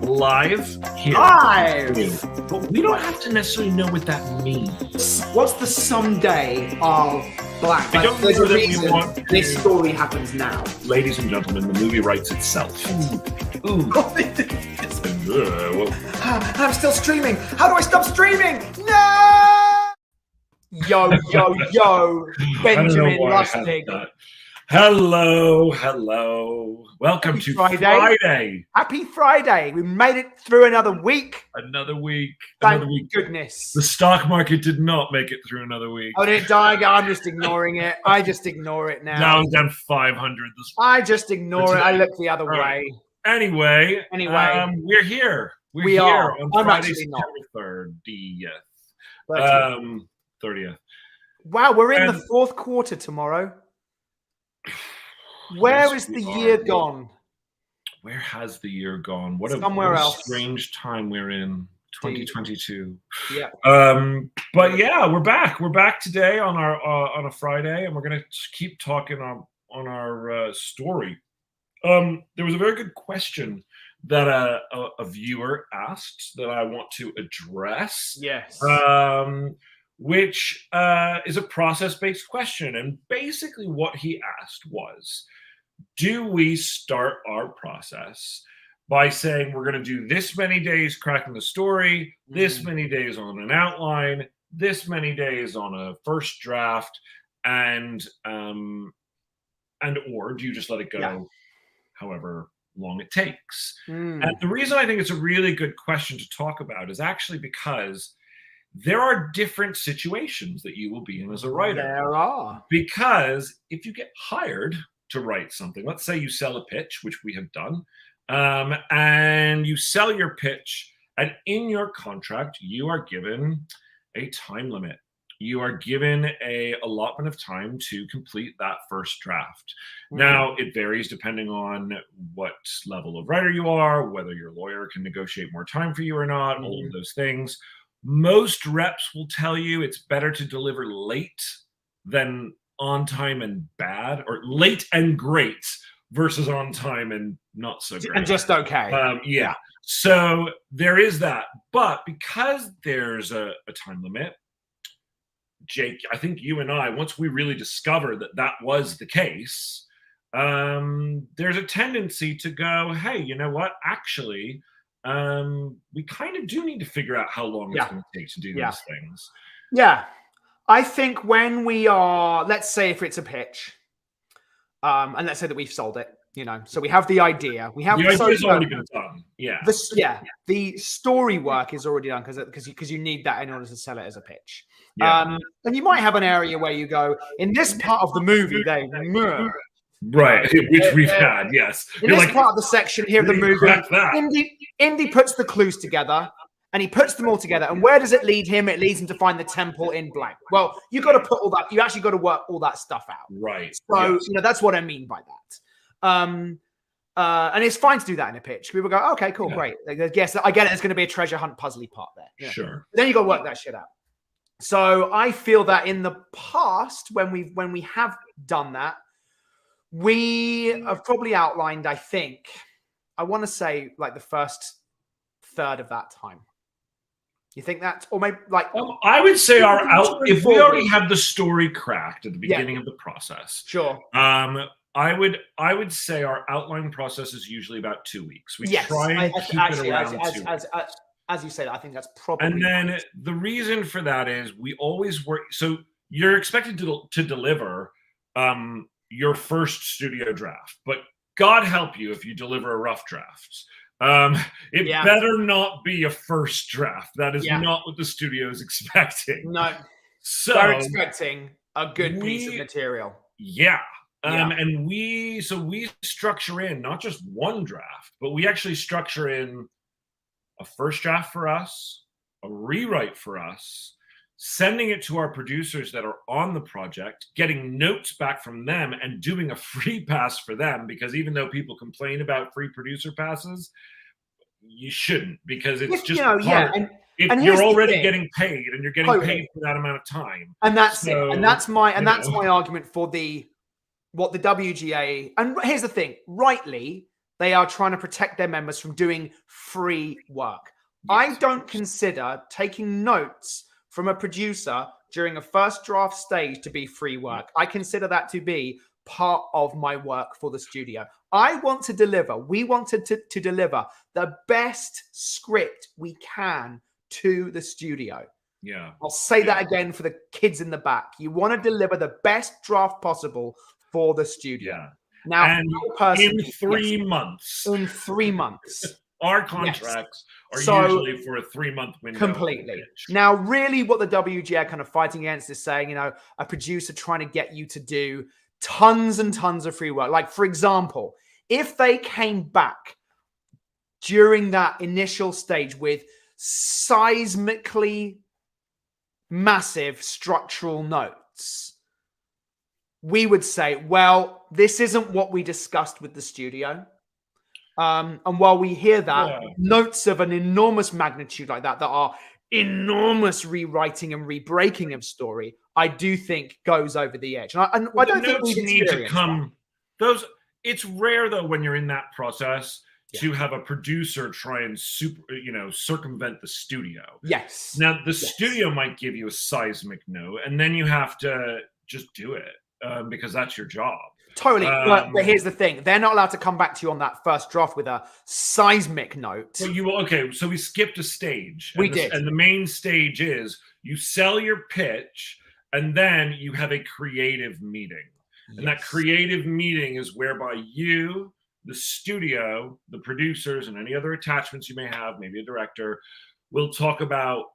Live here. Live! But we don't have to necessarily know what that means. What's the someday of blank? I don't know there's a that we reason want to- this story happens now. Ladies and gentlemen, the movie writes itself. Ooh. I'm still streaming. How do I stop streaming? No! Yo, Benjamin Lustig. Hello. Welcome Happy to Friday. Happy Friday. We made it through another week. Another week. Thank goodness. The stock market did not make it through another week. Oh, did it die? I'm just ignoring it. I just ignore it now. Now it's down 500 this week. I just ignore it. I look the other way. Anyway, we're here. We here are. on I'm Friday, actually not. September 30th. Wow, we're in the fourth quarter tomorrow. Where is the year gone? Where has the year gone? What Somewhere a else. strange time we're in, 2022. Yeah. But yeah, we're back. We're back today on a Friday, and we're gonna keep talking on our story. There was a very good question that a viewer asked that I want to address. Yes. Which is a process-based question. And basically what he asked was, do we start our process by saying we're going to do this many days cracking the story, this many days on an outline, this many days on a first draft, and or do you just let it go however long it takes? And the reason I think it's a really good question to talk about is actually because there are different situations that you will be in as a writer. There are. Because if you get hired to write something, let's say you sell a pitch, which we have done, and you sell your pitch, and in your contract, you are given a time limit. You are given a allotment of time to complete that first draft. Now, it varies depending on what level of writer you are, whether your lawyer can negotiate more time for you or not, all of those things. Most reps will tell you it's better to deliver late than on time and bad, or late and great versus on time and not so great. And just okay. Yeah. So there is that. But because there's a time limit, Jake, I think you and I, once we really discovered that was the case, there's a tendency to go, hey, you know what? Actually, we kind of do need to figure out how long it's going to take to do these things. Yeah. I think when we are, let's say if it's a pitch, and let's say that we've sold it, so we have the idea. We have the idea's already been done. Yeah. The story work is already done because you need that in order to sell it as a pitch. Yeah. And you might have an area where you go, in this part of the movie, right, which we've had, yes. In this part of the section here of the movie, Indy puts the clues together, and he puts them all together. And where does it lead him? It leads him to find the temple in blank. Well, you got to put all that. You actually got to work all that stuff out. Right. So that's what I mean by that. And it's fine to do that in a pitch. People go, okay, cool, great. Yes, I get it. There's going to be a treasure hunt puzzly part there. Yeah. Sure. But then you got to work that shit out. So I feel that in the past, when we have done that, we have probably outlined, I think, I want to say like the first third of that time. You think that, or maybe like I would say if we already have the story cracked at the beginning of the process. Sure. I would say our outline process is usually about 2 weeks. We try and keep it around 2 weeks. As you say that, I think that's probably. And then the reason for that is we always work. So you're expected to deliver your first studio draft, but God help you if you deliver a rough draft. It better not be a first draft. That is not what the studio is expecting. No. So they're expecting a good piece of material. Yeah. And we structure in not just one draft, but we actually structure in a first draft for us, a rewrite for us, sending it to our producers that are on the project, getting notes back from them, and doing a free pass for them. Because even though people complain about free producer passes, you shouldn't, because it's just hard. And you're already getting paid, and you're getting paid for that amount of time. And that's it. And that's my argument for what the WGA. And here's the thing: rightly, They are trying to protect their members from doing free work. I don't consider taking notes from a producer during a first draft stage to be free work. I consider that to be part of my work for the studio. I want to deliver. We want to deliver the best script we can to the studio. Yeah. I'll say that again for the kids in the back. You want to deliver the best draft possible for the studio. Yeah. Now, and in 3 months. In 3 months. Our contracts are usually for a 3-month window. Completely. Now, really what the WGA are kind of fighting against is saying, a producer trying to get you to do tons and tons of free work. Like, for example, if they came back during that initial stage with seismically massive structural notes, we would say, well, this isn't what we discussed with the studio. And while we hear that, notes of an enormous magnitude like that are enormous rewriting and rebreaking of story, I do think goes over the edge. And I don't think we need to come. It's rare though when you're in that process to have a producer try and circumvent the studio. Yes. Now the studio might give you a seismic note, and then you have to just do it because that's your job. Totally. But here's the thing. They're not allowed to come back to you on that first draft with a seismic note. So we skipped a stage. We did. And the main stage is you sell your pitch and then you have a creative meeting. And that creative meeting is whereby you, the studio, the producers, and any other attachments you may have, maybe a director, will talk about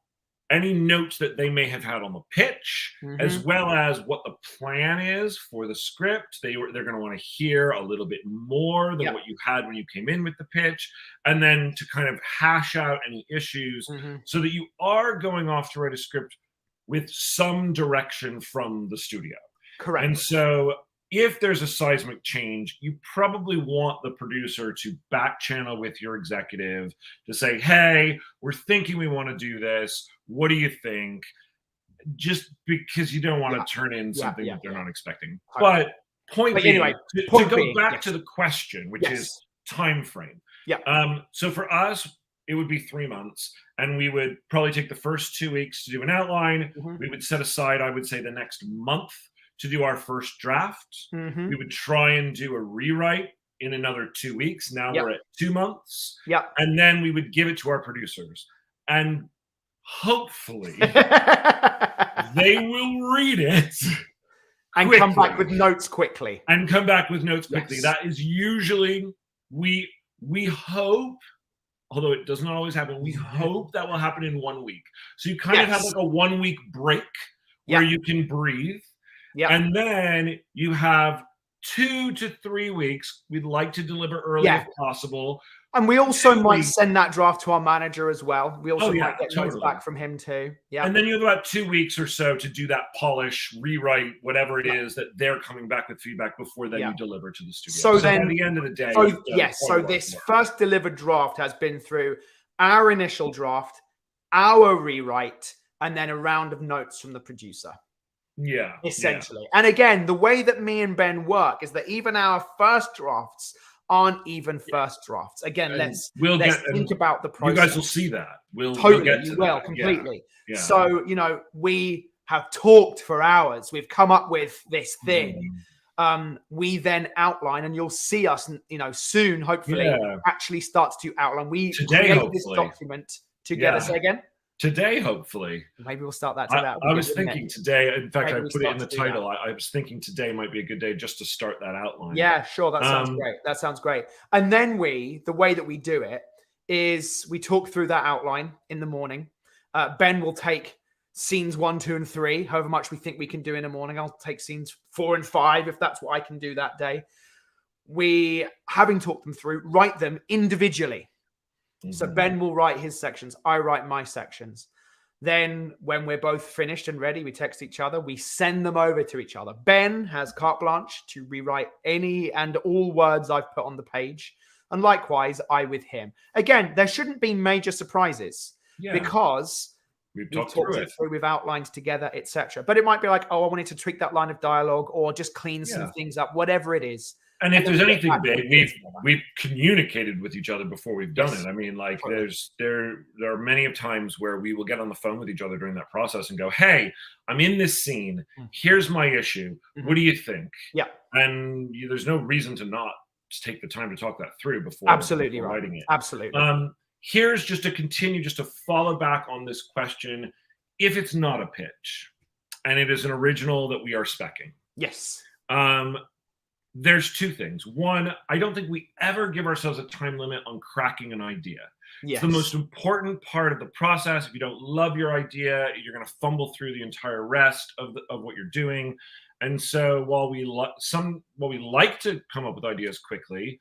any notes that they may have had on the pitch, as well as what the plan is for the script. They're going to want to hear a little bit more than what you had when you came in with the pitch, and then to kind of hash out any issues so that you are going off to write a script with some direction from the studio. Correct. And so if there's a seismic change, you probably want the producer to back channel with your executive to say, hey, we're thinking we want to do this. What do you think? Just because you don't want to turn in something that they're not expecting. But anyway, to go back to the question, which is time frame. So for us, it would be 3 months, and we would probably take the first 2 weeks to do an outline. We would set aside, I would say, the next month to do our first draft. We would try and do a rewrite in another 2 weeks. Now we're at 2 months. And then we would give it to our producers. And hopefully they will read it and quickly. come back with notes quickly. That is usually, we hope, although it doesn't always happen, we hope that will happen in 1 week. So you kind of have like a 1 week break where you can breathe. And then you have 2 to 3 weeks. We'd like to deliver early if possible. And we also might send that draft to our manager as well. We also might get notes back from him too. And then you have about 2 weeks or so to do that polish, rewrite, whatever it is that they're coming back with feedback before then you deliver to the studio. So then at the end of the day. So this first delivered draft has been through our initial draft, our rewrite, and then a round of notes from the producer. Essentially. And again, the way that me and Ben work is that even our first drafts aren't even first drafts. Again, let's think about the process. You guys will see that. We'll get to that. Completely. So, we have talked for hours. We've come up with this thing. We then outline, and you'll see us, soon, hopefully, actually start to outline. We create this document together. Say again? Today, hopefully. Maybe we'll start that today. I was thinking today, in fact, I put it in the title. I was thinking today might be a good day just to start that outline. Yeah, sure. That sounds great. And then the way that we do it is we talk through that outline in the morning. Ben will take scenes 1, 2, and 3, however much we think we can do in the morning. I'll take scenes 4 and 5 if that's what I can do that day. We, having talked them through, write them individually. So Ben will write his sections. I write my sections. Then when we're both finished and ready, we text each other. We send them over to each other. Ben has carte blanche to rewrite any and all words I've put on the page. And likewise, I with him. Again, there shouldn't be major surprises because we've talked it through, we've outlined together, etc. But it might be like, I wanted to tweak that line of dialogue or just clean some things up, whatever it is. And if there's we get anything back big, to we've communicated with each other before we've done Yes. it. I mean, like Totally. there are many of times where we will get on the phone with each other during that process and go, "Hey, I'm in this scene. Here's my issue. What do you think?" Yeah. And there's no reason to not just take the time to talk that through before Absolutely before right. writing it. Absolutely. Here's just to continue, just to follow back on this question. If it's not a pitch and it is an original that we are speccing, Yes. there's two things. One, I don't think we ever give ourselves a time limit on cracking an idea. Yes. It's the most important part of the process. If you don't love your idea, you're going to fumble through the entire rest of what you're doing. And so while we like to come up with ideas quickly,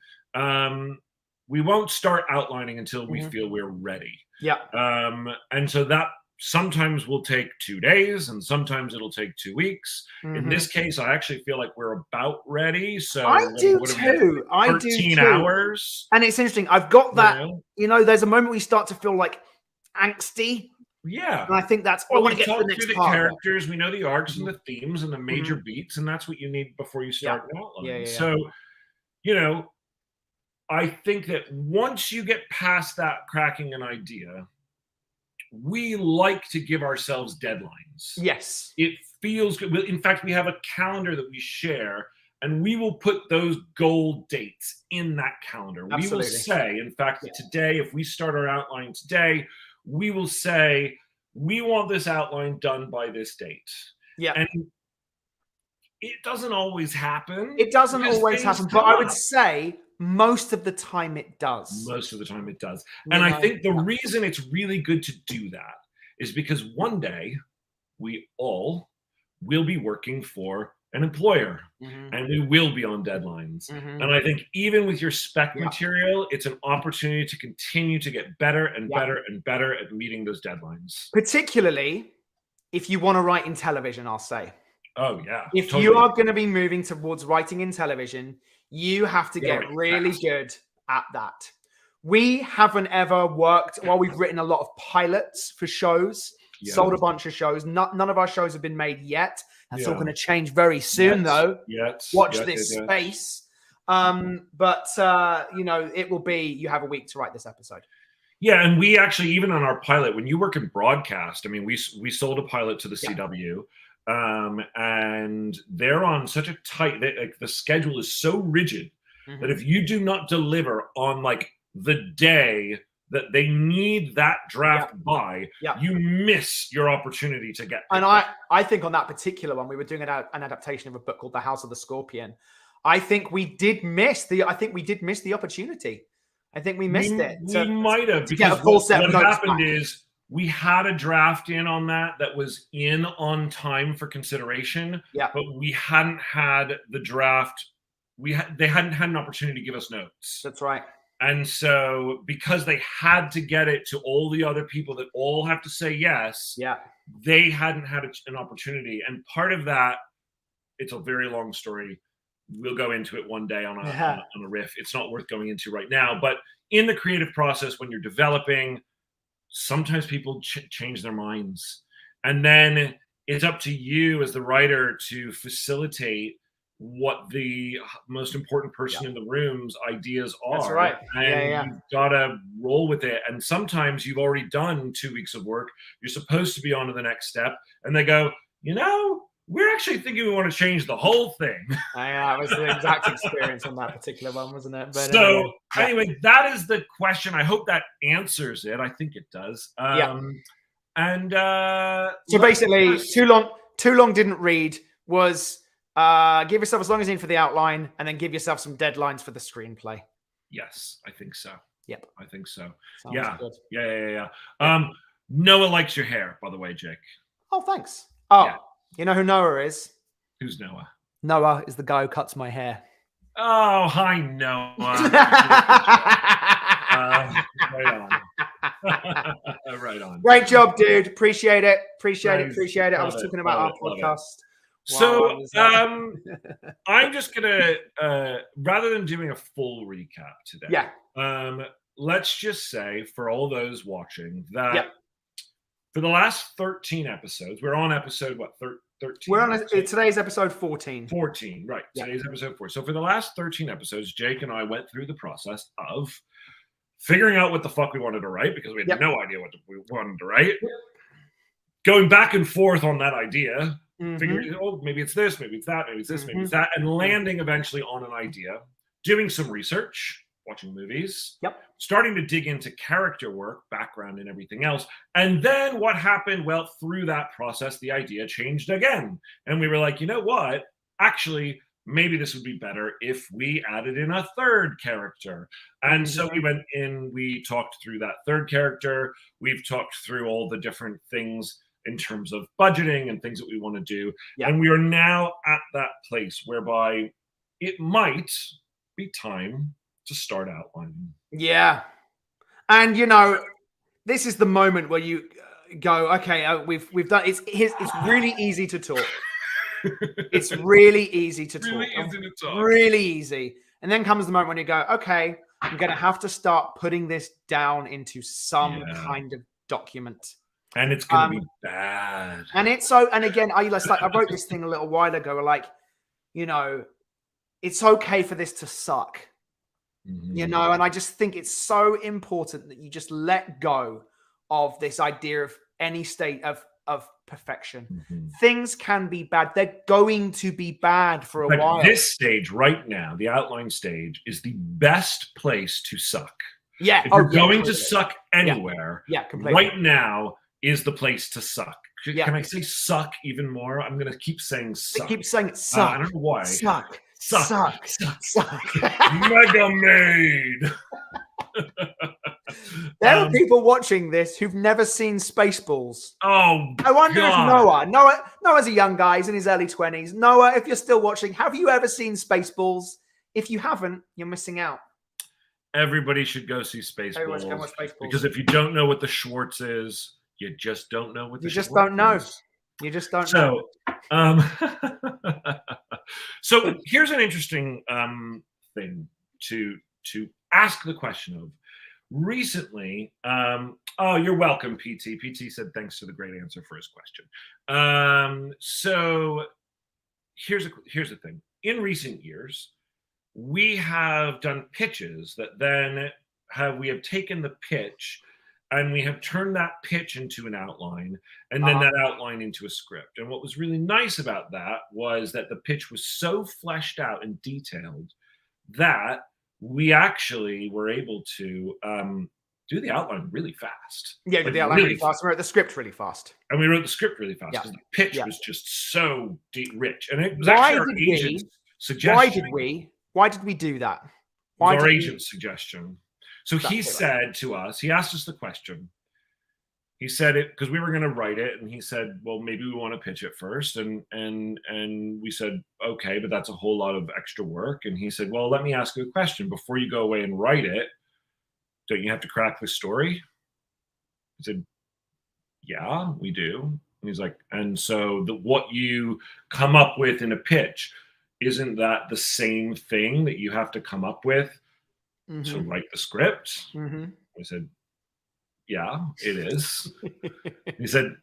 we won't start outlining until we feel we're ready. Yeah. And so that sometimes will take 2 days and sometimes it'll take 2 weeks. In this case, I actually feel like we're about ready. So I do too. 13 hours. And it's interesting. I've got that, there's a moment we start to feel like angsty. Yeah. And I think that's well, I want we to get to the next through the part. characters, we know the arcs and the themes and the major beats, and that's what you need before you start an outline. So, I think that once you get past that cracking an idea, we like to give ourselves deadlines. Yes. It feels good. In fact, we have a calendar that we share, and we will put those goal dates in that calendar. Absolutely. We will say, in fact, today, if we start our outline today, we will say, we want this outline done by this date. Yeah. And it doesn't always happen. It doesn't always happen, but I would say most of the time it does. Most of the time it does. And I think the reason it's really good to do that is because one day we all will be working for an employer and we will be on deadlines. And I think even with your spec material, it's an opportunity to continue to get better and better and better at meeting those deadlines. Particularly if you want to write in television, I'll say. Oh, yeah. If you are going to be moving towards writing in television, you have to get really good at that. We haven't ever worked, while we've written a lot of pilots for shows, sold a bunch of shows. None of our shows have been made yet. That's all going to change very soon, though. Watch this space. But, it will be, you have a week to write this episode. Yeah, and we actually, even on our pilot, when you work in broadcast, I mean, we sold a pilot to the CW. And they're on such a tight, like the schedule is so rigid that if you do not deliver on like the day that they need that draft by, you miss your opportunity to get. And I think on that particular one, we were doing an adaptation of a book called The House of the Scorpion. I think we did miss the opportunity. I think we missed it. We might have, because get a full set what happened is we had a draft in on that was in on time for consideration. Yeah. But we hadn't had the draft. They hadn't had an opportunity to give us notes. That's right. And so because they had to get it to all the other people that all have to say yes, they hadn't had an opportunity. And part of that, it's a very long story. We'll go into it one day on a riff. It's not worth going into right now. But in the creative process, when you're developing, sometimes people change their minds. And then it's up to you as the writer to facilitate what the most important person in the room's ideas are. That's right. And you've got to roll with it. And sometimes you've already done 2 weeks of work. You're supposed to be on to the next step. And they go, we're actually thinking we want to change the whole thing. Yeah, it was the exact experience on that particular one, wasn't it? But anyway, that is the question. I hope that answers it. I think it does. And so basically, too long didn't read was give yourself as long as you need for the outline, and then give yourself some deadlines for the screenplay. Yes, I think so. Yep, I think so. Sounds good. Yeah. Noah likes your hair, by the way, Jake. Oh, thanks. Oh. Yeah. You know who Noah is? Who's Noah? Noah is the guy who cuts my hair. Oh, hi, Noah. Right on. Great job, dude. Appreciate it. Appreciate it. I was talking about our podcast. So I'm just going to, rather than doing a full recap today, let's just say for all those watching that for the last 13 episodes, we're on episode, 13. We're on today's episode 14. 14, right. Yeah. Today's episode 4. So for the last 13 episodes, Jake and I went through the process of figuring out what the fuck we wanted to write, because we had no idea what we wanted to write. Going back and forth on that idea, figuring, oh, maybe it's this, maybe it's that, maybe it's this, maybe it's that, and landing eventually on an idea, doing some research, watching movies, starting to dig into character work, background, and everything else. And then what happened? Well, through that process, the idea changed again. And we were like, you know what? Actually, maybe this would be better if we added in a third character. And so we went in, we talked through that third character. We've talked through all the different things in terms of budgeting and things that we want to do. And we are now at that place whereby it might be time to start outlining. Yeah. And, you know, this is the moment where you go, okay, we've done, it's really easy to talk. It's really easy to talk. Really easy. And then comes the moment when you go, okay, I'm going to have to start putting this down into some kind of document. And it's going to be bad. And it's so, and again, I wrote this thing a little while ago, like, you know, it's okay for this to suck, you know, and I just think it's so important that you just let go of this idea of any state of perfection. Things can be bad. They're going to be bad for a while. This stage right now, the outline stage, is the best place to suck. Yeah. If you're going to suck anywhere, completely. Right now is the place to suck. Can I say suck even more? I'm going to keep saying suck. Keep saying it, suck. I don't know why. Suck. Mega Made. There are people watching this who've never seen Spaceballs. Oh, I wonder if Noah's a young guy, he's in his early 20s. Noah, if you're still watching, have you ever seen Spaceballs? If you haven't, you're missing out. Everybody should go see Spaceballs. Everyone should go watch Spaceballs. Because if you don't know what the Schwartz is, you just don't know what the Schwartz is. You just don't know. So here's an interesting thing to ask the question of. Recently, oh, you're welcome, PT. PT said thanks for the great answer for his question. So here's the thing. In recent years, we have done pitches that then we have taken the pitch and we have turned that pitch into an outline, and then that outline into a script. And what was really nice about that was that the pitch was so fleshed out and detailed that we actually were able to do the outline really fast. Yeah, the outline really fast. We wrote the script really fast. And we wrote the script really fast because the pitch was just so rich. And it was actually our agent's suggestion. Why did we do that? Our agent's suggestion. So he said to us, he asked us the question. He said it because we were going to write it, and he said, well, maybe we want to pitch it first. And we said, okay, but that's a whole lot of extra work. And he said, well, let me ask you a question. Before you go away and write it, don't you have to crack the story? I said, yeah, we do. And he's like, and so what you come up with in a pitch, isn't that the same thing that you have to come up with to write the script? I said, yeah, it is. He said,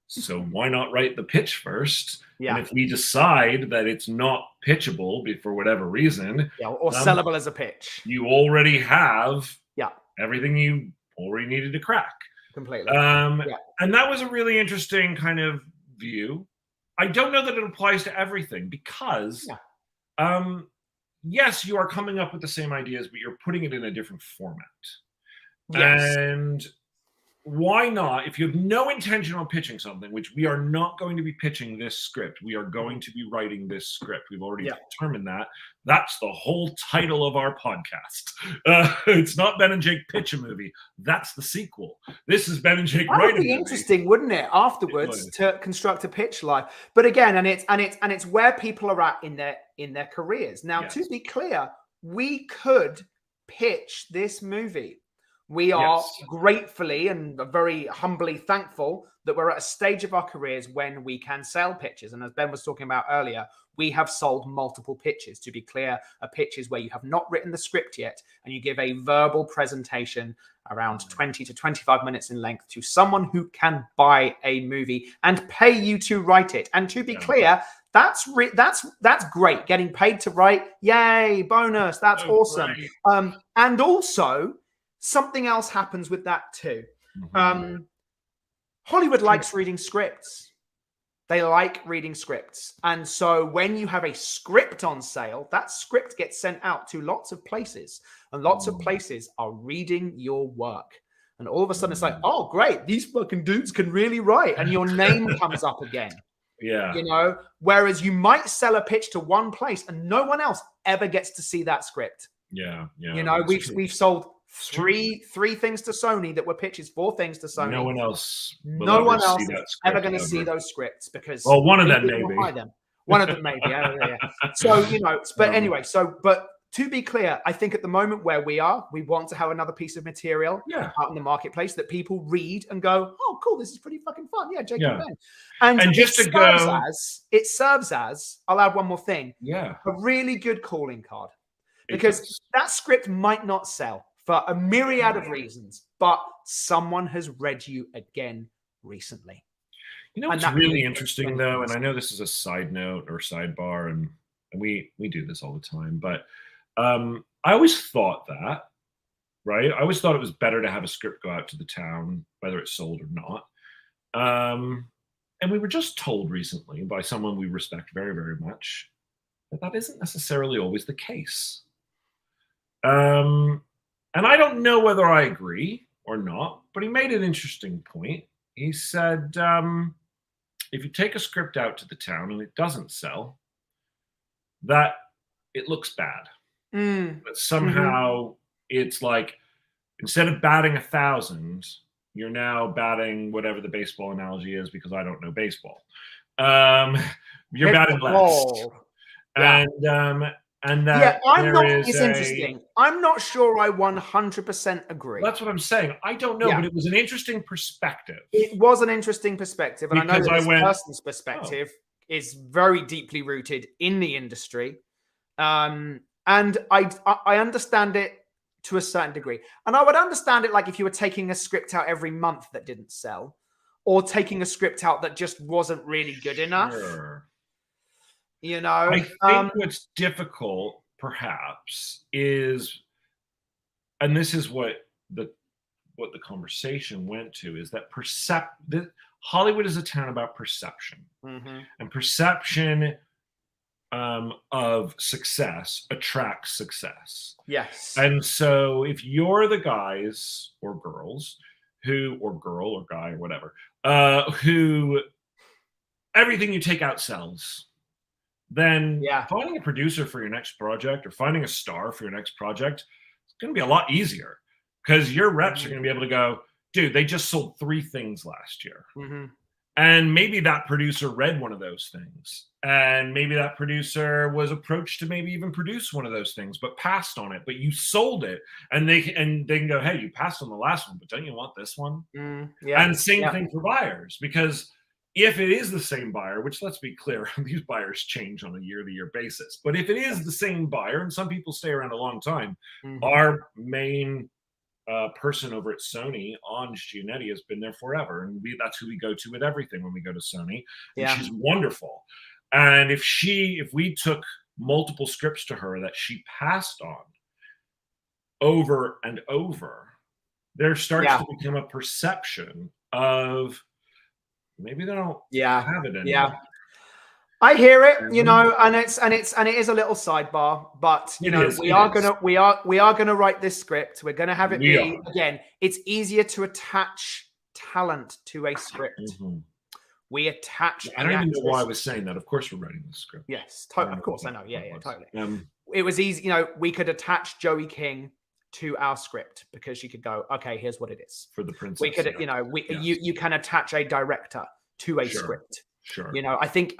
so why not write the pitch first? And if we decide that it's not pitchable for whatever reason, or sellable as a pitch, you already have everything you already needed to crack. Completely. And that was a really interesting kind of view. I don't know that it applies to everything because, yes, you are coming up with the same ideas, but you're putting it in a different format. Yes. And why not, if you have no intention on pitching something, which we are not going to be pitching this script, we are going to be writing this script. We've already determined that. That's the whole title of our podcast. It's not Ben and Jake pitch a movie. That's the sequel. This is Ben and Jake write a movie. That would be interesting, wouldn't it? Afterwards, to construct a pitch live. But again, and it's where people are at in their careers. Now, to be clear, we could pitch this movie We are Yes. gratefully and very humbly thankful that we're at a stage of our careers when we can sell pitches. And as Ben was talking about earlier, we have sold multiple pitches. To be clear, a pitch is where you have not written the script yet and you give a verbal presentation around 20 to 25 minutes in length to someone who can buy a movie and pay you to write it. And to be clear, that's great. Getting paid to write, yay, bonus. That's awesome. Great. And also, something else happens with that too. Hollywood likes reading scripts. They like reading scripts. And so when you have a script on sale, that script gets sent out to lots of places. And lots of places are reading your work. And all of a sudden it's like, oh, great. These fucking dudes can really write. And your name comes up again. Yeah. You know, whereas you might sell a pitch to one place and no one else ever gets to see that script. Yeah. You know, we've sold three things to Sony that were pitches, 4 things to Sony. No one else is ever going to see those scripts because one of them maybe. One of them maybe. Yeah. So, you know, but anyway, but to be clear, I think at the moment where we want to have another piece of material out in the marketplace that people read and go, oh, cool, this is pretty fucking fun. Yeah, Jake and Ben. And just it serves as, I'll add one more thing. Yeah. A really good calling card. Because that script might not sell for a myriad of reasons, but someone has read you again recently. You know what's really interesting, though, and I know this is a side note or sidebar, and we do this all the time, but I always thought that, right? I always thought it was better to have a script go out to the town, whether it's sold or not. And we were just told recently by someone we respect very, very much that isn't necessarily always the case. And I don't know whether I agree or not, but he made an interesting point. He said, if you take a script out to the town and it doesn't sell, that it looks bad. But somehow it's like, instead of batting 1,000, you're now batting whatever the baseball analogy is, because I don't know baseball. You're batting less. And that it's interesting. I'm not sure I 100% agree. That's what I'm saying. I don't know, but it was an interesting perspective. It was an interesting perspective. And because I know that this person's perspective is very deeply rooted in the industry. And I understand it to a certain degree. And I would understand it like if you were taking a script out every month that didn't sell, or taking a script out that just wasn't really good enough. Sure. You know, I think what's difficult, perhaps, is, and this is what the conversation went to, is that Hollywood is a town about perception, and perception of success attracts success. Yes. And so, if you're the guys or girls or girl or guy or whatever, who everything you take out sells, then finding a producer for your next project or finding a star for your next project is going to be a lot easier, because your reps are going to be able to go, dude, they just sold 3 things last year. And maybe that producer read one of those things. And maybe that producer was approached to maybe even produce one of those things, but passed on it. But you sold it. And they can go, hey, you passed on the last one, but don't you want this one? And same thing for buyers, because if it is the same buyer, which, let's be clear, these buyers change on a year-to-year basis. But if it is the same buyer, and some people stay around a long time, our main person over at Sony, Ange Giannetti, has been there forever. And that's who we go to with everything when we go to Sony. And she's wonderful. And if we took multiple scripts to her that she passed on over and over, there starts to become a perception of, maybe they don't have it anymore. I hear it, you know, and it is a little sidebar, but you know, we are gonna write this script. We're gonna have it be again. It's easier to attach talent to a script. We attach. I don't even know why I was saying that. Of course, we're writing the script. Yes, totally. Of course, I know. Yeah, totally. It was easy. You know, we could attach Joey King to our script because she could go, okay, here's what it is. For the princess. We could, you know, you can attach a director to a script. Sure. You know, I think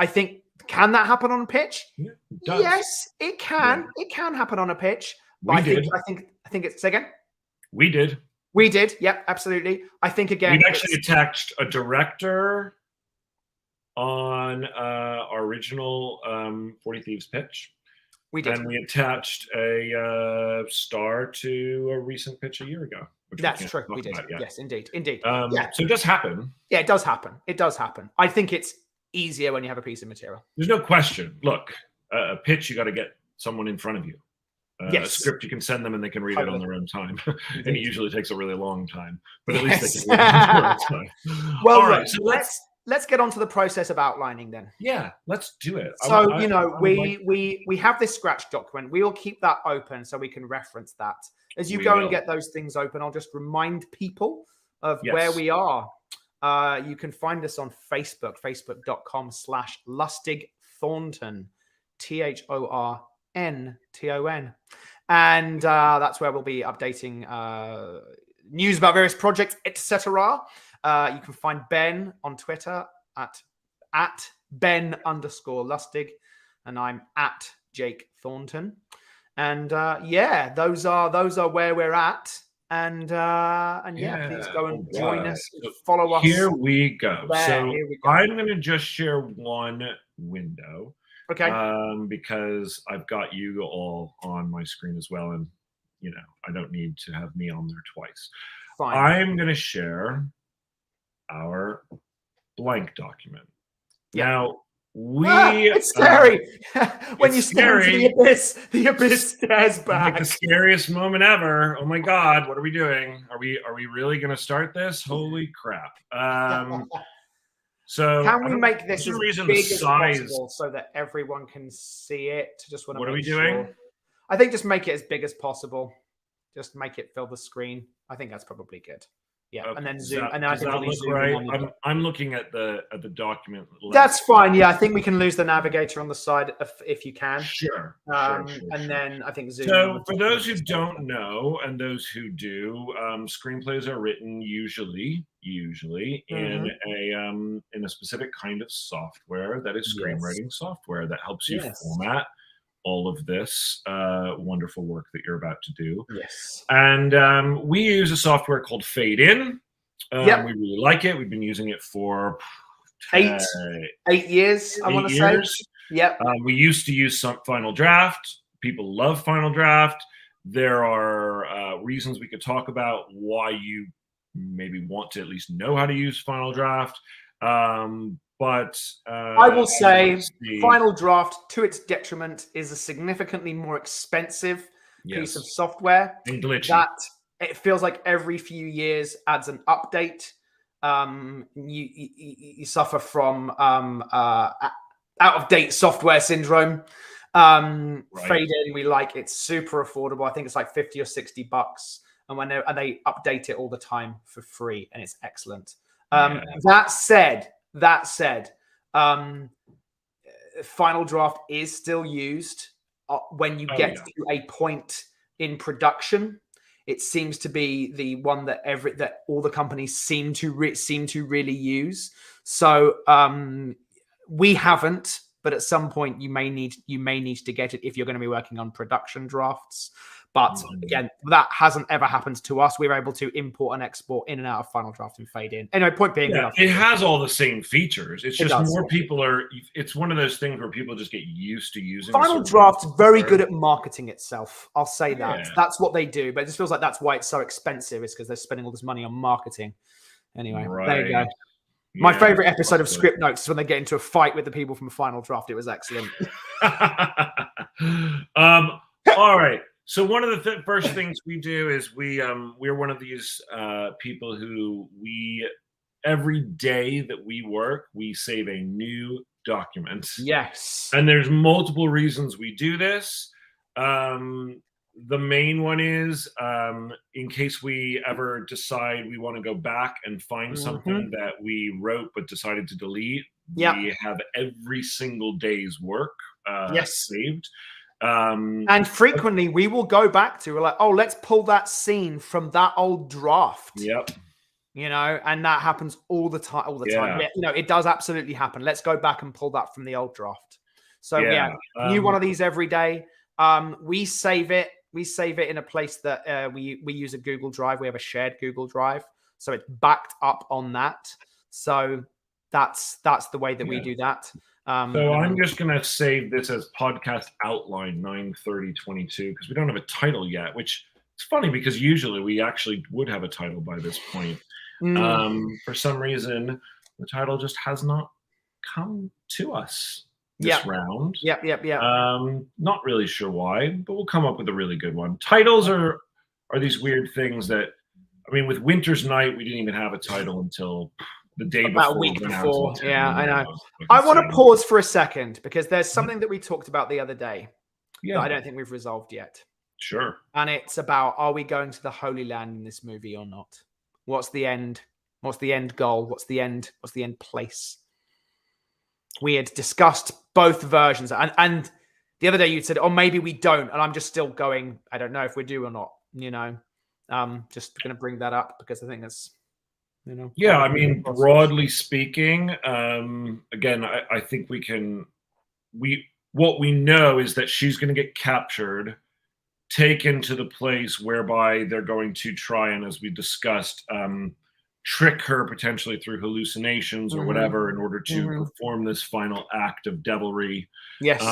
can that happen on a pitch? Yeah, it does. Yes, it can. It can happen on a pitch. But I think it's again. We did. We did. Yep, absolutely. I think again, We've actually attached a director on our original 40 Thieves pitch. We did. And we attached a star to a recent pitch a year ago. That's true. We did. Yes, indeed. Yeah. So it does happen. Yeah, it does happen. It does happen. I think it's easier when you have a piece of material. There's no question. Look, a pitch, you got to get someone in front of you. Yes. A script, you can send them and they can read it on their own time. And it usually takes a really long time. But at least they can read it on their own time. Well, all right. So let's get on to the process of outlining then. Yeah, let's do it. So, we have this scratch document. We'll keep that open so we can reference that. As you go and get those things open, I'll just remind people of where we are. You can find us on Facebook, facebook.com/Lustig Thornton, THORNTON. And that's where we'll be updating news about various projects, etc. You can find Ben on Twitter at Ben_Lustig, and I'm at Jake Thornton. And those are where we're at. And please go and join us, follow us. Here we go. I'm going to just share one window. Okay. Because I've got you all on my screen as well, and I don't need to have me on there twice. Fine. I'm going to share our blank document. Yeah. Now it's scary when you stare into the abyss stares back. Like the scariest moment ever. Oh my God, what are we doing? Are we really going to start this? Holy crap! So can we make this as big as possible so that everyone can see it? Just want to. What are we doing? I think just make it as big as possible. Just make it fill the screen. I think that's probably good. Yeah, okay. And then zoom. And then I think zoom right. I'm looking at the document. That's fine. Yeah, I think we can lose the navigator on the side if you can. Sure. And then I think zoom. So for those who don't know and those who do, screenplays are written usually in a specific kind of software that is screenwriting software that helps you format all of this wonderful work that you're about to do. Yes. And we use a software called Fade In. We really like it. We've been using it for 8 years, I want to say. Yep. We used to use some Final Draft. People love Final Draft. There are reasons we could talk about why you maybe want to at least know how to use Final Draft. But I will say Final Draft, to its detriment, is a significantly more expensive piece of software. And glitchy. That it feels like every few years adds an update. You suffer from out of date software syndrome. Fade In, we like it's super affordable. I think it's like $50 or $60, and they update it all the time for free, and it's excellent. That said, Final Draft is still used when you get to a point in production. It seems to be the one that all the companies seem to really use. So we haven't, but at some point you may need to get it if you're going to be working on production drafts. But again, that hasn't ever happened to us. We're able to import and export in and out of Final Draft and Fade In. Anyway, point being, it has all the same features. It's just more people are. It's one of those things where people just get used to using. Final Draft's very good at marketing itself. I'll say that. That's what they do. But it just feels like that's why it's so expensive. Is because they're spending all this money on marketing. Anyway, there you go. My favorite episode of Script Notes is when they get into a fight with the people from Final Draft. It was excellent. All right. So one of the first things we do is we're one of these people who every day that we work, we save a new document. Yes. And there's multiple reasons we do this. The main one is in case we ever decide we want to go back and find something that we wrote but decided to delete. We have every single day's work saved. And frequently we will go back to, we're like, oh, let's pull that scene from that old draft. Yep. And that happens all the time. Yeah, it does absolutely happen. Let's go back and pull that from the old draft. So new one of these every day. We save it We save it in a place that we use a Google Drive. We have a shared Google Drive, so it's backed up on that. So that's the way that we do that. So I'm just going to save this as podcast outline 9/30/22 because we don't have a title yet, which it's funny because usually we actually would have a title by this point. For some reason, the title just has not come to us this round. Yep. Not really sure why, but we'll come up with a really good one. Titles are these weird things that, I mean, with Winter's Night, we didn't even have a title until the day about before. a week before. Yeah, I know. I I want to pause for a second because there's something that we talked about the other day that I don't think we've resolved yet. Sure. And it's about, are we going to the Holy Land in this movie or not? What's the end? What's the end goal? What's the end place? We had discussed both versions. And the other day you said, oh, maybe we don't. And I'm just still going, I don't know if we do or not, just going to bring that up because I think that's, Yeah, I mean, broadly speaking, again, I think what we know is that she's going to get captured, taken to the place whereby they're going to try and, as we discussed, trick her potentially through hallucinations or whatever in order to perform this final act of devilry. Yes.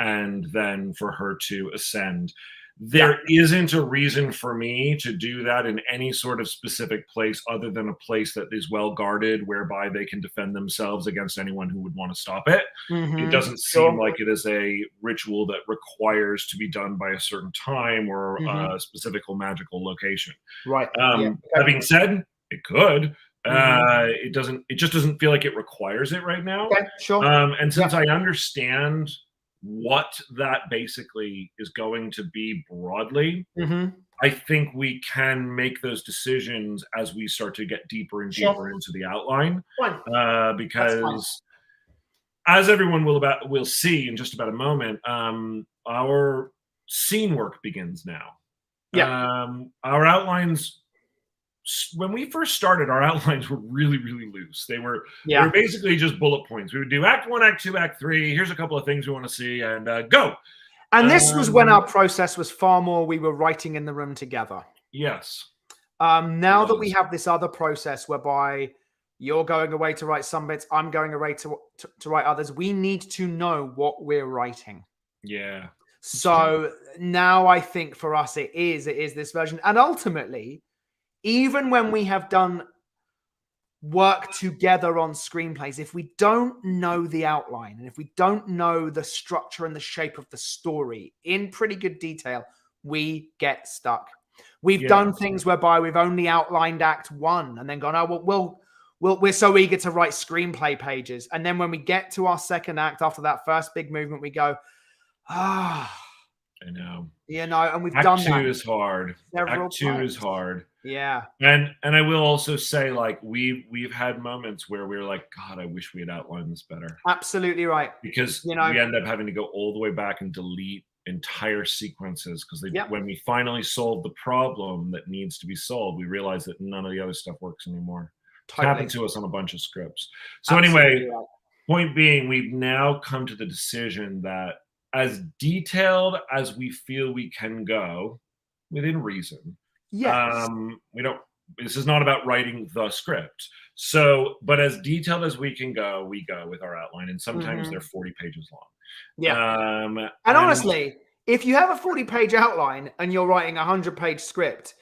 And then for her to ascend. There isn't a reason for me to do that in any sort of specific place other than a place that is well guarded, whereby they can defend themselves against anyone who would want to stop it. It doesn't seem like it is a ritual that requires to be done by a certain time or a specific magical location. Right. That being said, it could. It doesn't. It just doesn't feel like it requires it right now. Okay, sure. And since I understand what that basically is going to be broadly, I think we can make those decisions as we start to get deeper and deeper into the outline. Because as everyone will see in just about a moment, our scene work begins now. Our outlines, when we first started, our outlines were really, really loose. They were basically just bullet points. We would do Act 1, Act 2, Act 3. Here's a couple of things we want to see, and go. And this was when our process was far more, we were writing in the room together. Yes. Now that we have this other process whereby you're going away to write some bits, I'm going away to write others, we need to know what we're writing. Yeah. So now I think for us, it is this version. And ultimately, even when we have done work together on screenplays, if we don't know the outline and if we don't know the structure and the shape of the story in pretty good detail, we get stuck. We've done things whereby we've only outlined Act 1 and then gone, oh, well, we're so eager to write screenplay pages. And then when we get to our second act after that first big movement, we go, I know. And we've Act done 2 that. is hard. Act 2 is hard. Yeah. And I will also say, like, we've had moments where we're like, God, I wish we had outlined this better. Absolutely right. Because we end up having to go all the way back and delete entire sequences because when we finally solve the problem that needs to be solved, we realize that none of the other stuff works anymore. Totally. It happened to us on a bunch of scripts. So anyway, point being, we've now come to the decision that as detailed as we feel we can go within reason. Yes. This is not about writing the script. So, but as detailed as we can go, we go with our outline. And sometimes they're 40 pages long. Yeah. And honestly, if you have a 40-page outline and you're writing a 100-page script,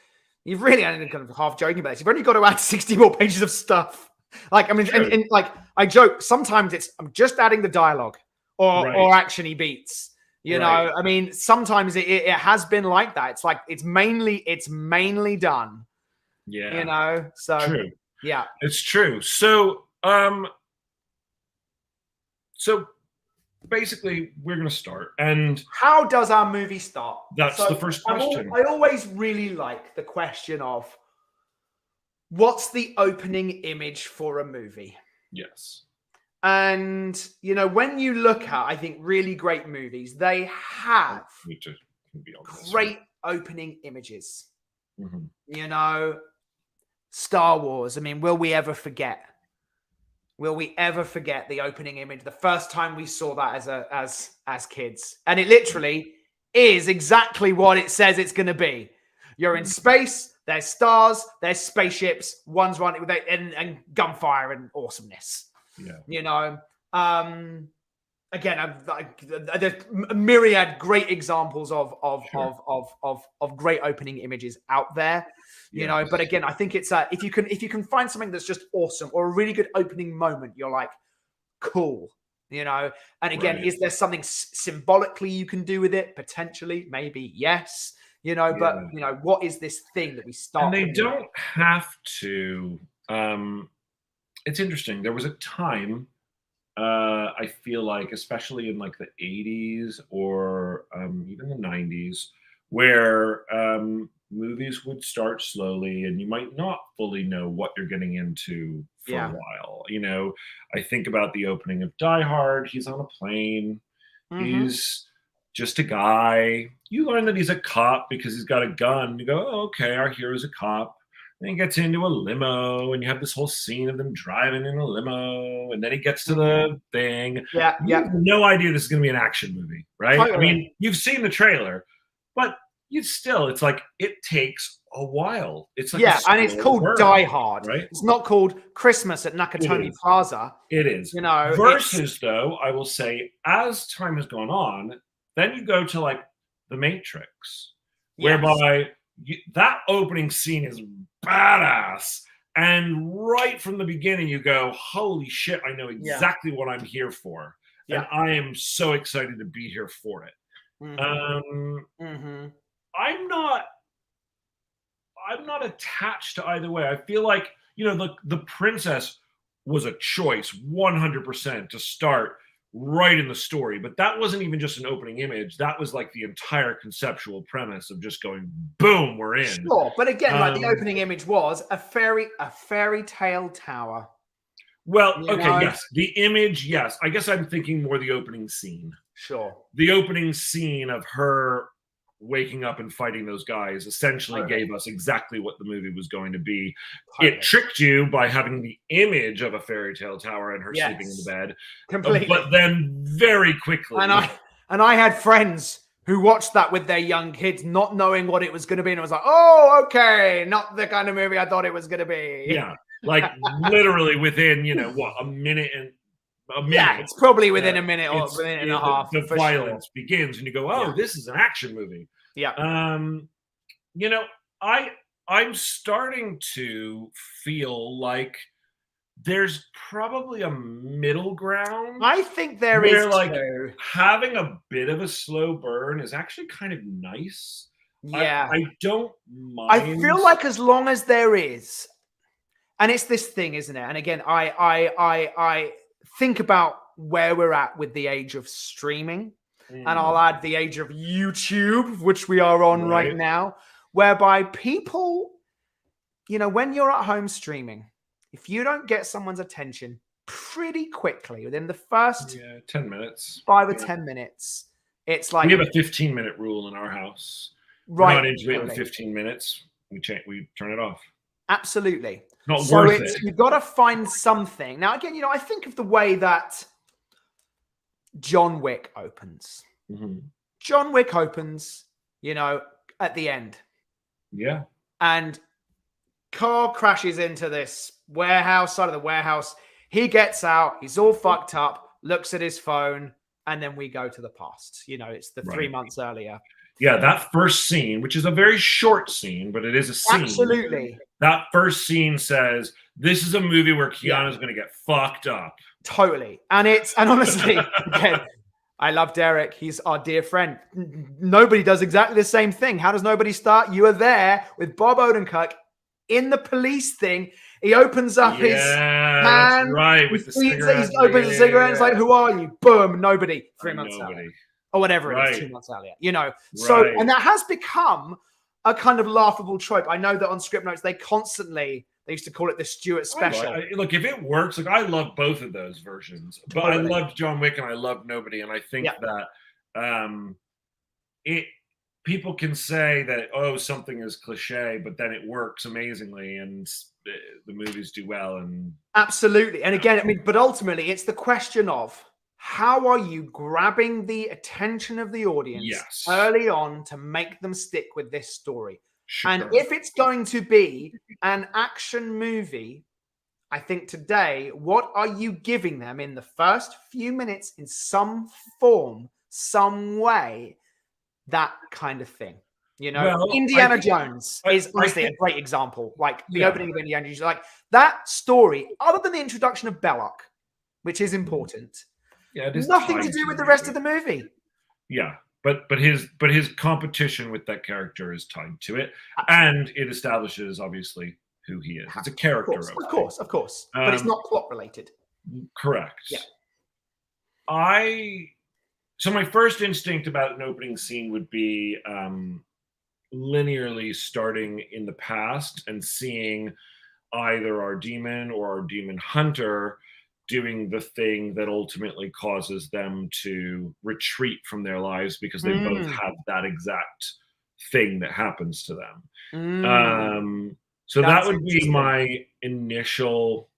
you've really, I'm kind of half joking about this, you've only got to add 60 more pages of stuff. Like, I mean, and like I joke, sometimes I'm just adding the dialogue or action-y beats. You know, I mean, sometimes it has been like that. It's like it's mainly done. Yeah. So true. Yeah. It's true. So basically we're gonna start. And how does our movie start? That's the first question. I always really like the question of what's the opening image for a movie? Yes. And, when you look at, I think, really great movies, they have great opening images. Star Wars. I mean, will we ever forget? Will we ever forget the opening image? The first time we saw that as kids. And it literally, is exactly what it says it's going to be. You're in space, there's stars, there's spaceships, one's running with and gunfire and awesomeness. Yeah. You know, again, there's a myriad great examples of great opening images out there. You know, but again, I think it's if you can find something that's just awesome or a really good opening moment, you're like, cool. You know, and again, is there something symbolically you can do with it? Potentially, maybe, yes. You know, but you know, what is this thing that we start? And they don't have to. It's interesting. There was a time, I feel like, especially in like the 80s or even the 90s, where movies would start slowly and you might not fully know what you're getting into for a while. You know, I think about the opening of Die Hard. He's on a plane. He's just a guy. You learn that he's a cop because he's got a gun. You go, oh, okay, our hero's a cop. Then he gets into a limo, and you have this whole scene of them driving in a limo, and then he gets to the thing. You have no idea this is going to be an action movie, right? Totally. I mean, you've seen the trailer, but it's like it takes a while. It's like and it's called Die Hard, right? It's not called Christmas at Nakatomi Plaza. It is. You know, versus though, I will say, as time has gone on, then you go to like The Matrix, whereby that opening scene is badass. And right from the beginning, you go, holy shit, I know exactly what I'm here for. And I am so excited to be here for it. I'm not attached to either way. I feel like, you know, the princess was a choice 100% to start right in the story, but that wasn't even just an opening image. That was like the entire conceptual premise of just going, boom, we're in. Sure, but again, like the opening image was a fairy tale tower. Well, yes, the image, yes. I guess I'm thinking more the opening scene. Sure, the opening scene of her waking up and fighting those guys essentially gave us exactly what the movie was going to be. It tricked you by having the image of a fairy tale tower and her sleeping in the bed. Completely. But then very quickly. And I had friends who watched that with their young kids, not knowing what it was going to be. And it was like, oh, okay, not the kind of movie I thought it was going to be. Yeah. Like literally within, you know, what, a minute. Yeah, it's probably within a minute or a minute and a half. The violence begins, and you go, "Oh, this is an action movie." Yeah. You know, I'm starting to feel like there's probably a middle ground. I think there is like having a bit of a slow burn is actually kind of nice. Yeah, I don't mind. I feel like as long as there is, and it's this thing, isn't it? And again, I think about where we're at with the age of streaming, and I'll add the age of YouTube, which we are on right now, whereby people, you know, when you're at home streaming, if you don't get someone's attention pretty quickly within the first 10 minutes, 5 or 10 minutes, it's like we have a 15-minute rule in our house. Right, we're not into it in 15 minutes. We turn it off. Absolutely. Not worth it. You've got to find something. Now, again, you know, I think of the way that John Wick opens. John Wick opens, you know, at the end. Yeah. And car crashes into this side of the warehouse. He gets out. He's all fucked up, looks at his phone, and then we go to the past. You know, it's the 3 months earlier. Yeah, that first scene, which is a very short scene, but it is a scene. Absolutely. That first scene says, this is a movie where Keanu's going to get fucked up. Totally. And honestly, again, I love Derek. He's our dear friend. Nobody does exactly the same thing. How does nobody start? You are there with Bob Odenkirk in the police thing. He opens up his hand. Right, with the cigarette. He opens the cigarette and it's like, who are you? Boom, nobody. 3 months earlier. Or whatever it is, 2 months earlier. You know, so, and that has become a kind of laughable trope. I know that on Script Notes, they used to call it the Stewart special. Look, if it works, like I love both of those versions, but I loved John Wick and I loved Nobody. And I think that people can say that, oh, something is cliche, but then it works amazingly and the movies do well. And absolutely. And again, I mean, but ultimately it's the question of, how are you grabbing the attention of the audience Yes. early on to make them stick with this story? Sure. And if it's going to be an action movie, I think today, what are you giving them in the first few minutes in some form, some way, that kind of thing? You know, Well, Indiana Jones is honestly a great example. Like the opening of Indiana Jones, like that story, other than the introduction of Belloc, which is important, it is nothing to tied do with the movie. rest of the movie. Yeah, but his competition with that character is tied to it, and it establishes obviously who he is. It's a character, of course. But it's not plot related. Correct. Yeah. So my first instinct about an opening scene would be linearly starting in the past and seeing either our demon or our demon hunter doing the thing that ultimately causes them to retreat from their lives because they both have that exact thing that happens to them. So that would be my initial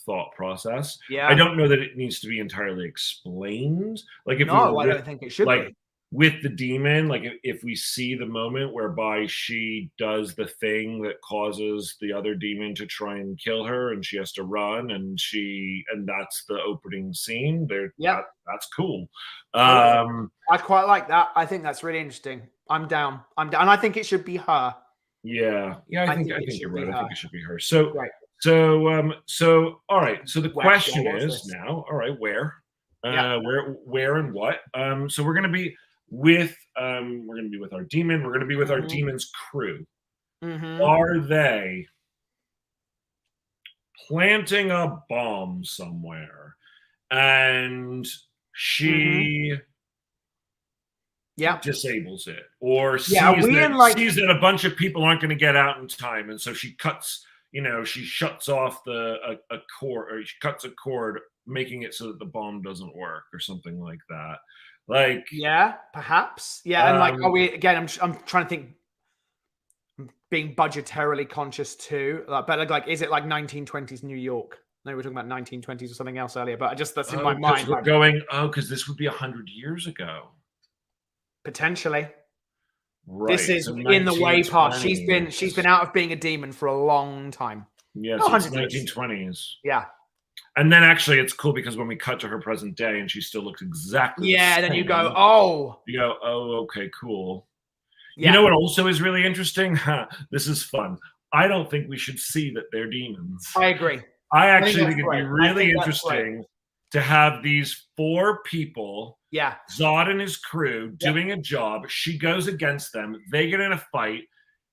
thought process. Yeah. I don't know that it needs to be entirely explained. Like if I don't think it should be. With the demon, like if we see the moment whereby she does the thing that causes the other demon to try and kill her and she has to run and that's the opening scene there. Yeah, that's cool. I quite like that. I think that's really interesting. I'm down. And I think it should be her. Yeah, I think you're right. I think it should be her. So right. So all right. So the question is now, all right, where and what? So we're gonna be with our demon. We're gonna be with our demon's crew. Are they planting a bomb somewhere? And she disables it, or sees that a bunch of people aren't going to get out in time, and so she cuts. She shuts off a cord, or she cuts a cord, making it so that the bomb doesn't work, or something like that. Like, perhaps, and like, are we again? I'm trying to think. Being budgetarily conscious too, but like, is it like 1920s New York? No, we were talking about 1920s or something else earlier, but that's in my mind. We're going, because this would be 100 years ago, potentially. Right. This is in the way past. She's been out of being a demon for a long time. Yes, it's 1920s. Yeah. And then actually it's cool because when we cut to her present day and she still looks exactly the same. Then you go, oh. You go, oh, okay, cool. Yeah. You know what also is really interesting? This is fun. I don't think we should see that they're demons. I agree. I actually think it'd be really interesting to have these 4 people, Zod and his crew, doing a job. She goes against them. They get in a fight.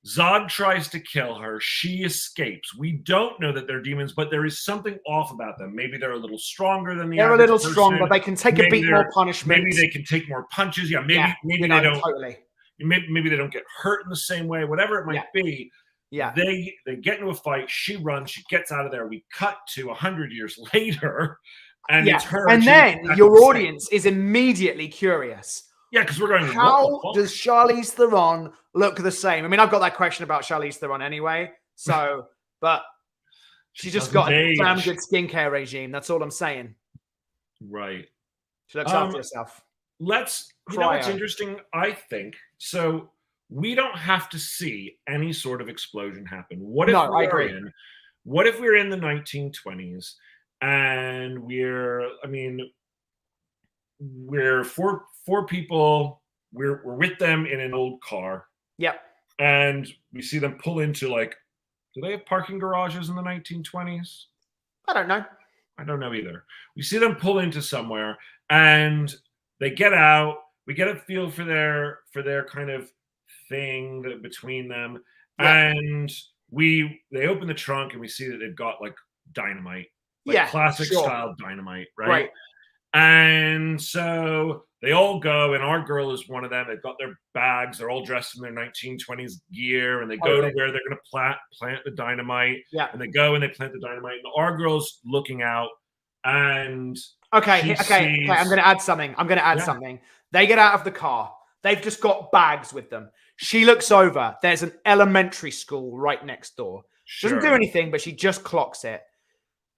Zod tries to kill her. She escapes. We don't know that they're demons, but there is something off about them. Maybe they're a little stronger than the average person. They're a little stronger. They can take a bit more punishment. Maybe they can take more punches. Yeah, maybe they don't. Totally. Maybe they don't get hurt in the same way. Whatever it might be. Yeah. They get into a fight. She runs. She gets out of there. We cut to 100 years later, and it's her. And then your audience is immediately curious. Yeah, because we're going, how does Charlize Theron look the same? I mean, I've got that question about Charlize Theron anyway. So, but she's just got a damn good skincare regime. That's all I'm saying. Right. She looks after herself. You know what's interesting? I think, so we don't have to see any sort of explosion happen. What if we're in the 1920s and we're 4 people, we're with them in an old car. Yep. And we see them pull into, like, do they have parking garages in the 1920s? I don't know. I don't know either. We see them pull into somewhere and they get out. We get a feel for their kind of thing between them. Yep. And they open the trunk and we see that they've got like dynamite. Like classic style dynamite, right? And so they all go, and our girl is one of them. They've got their bags. They're all dressed in their 1920s gear, and they go to where they're going to plant the dynamite. Yeah. And they go and they plant the dynamite. And our girl's looking out, and okay. I'm going to add something. They get out of the car. They've just got bags with them. She looks over. There's an elementary school right next door. She doesn't do anything, but she just clocks it.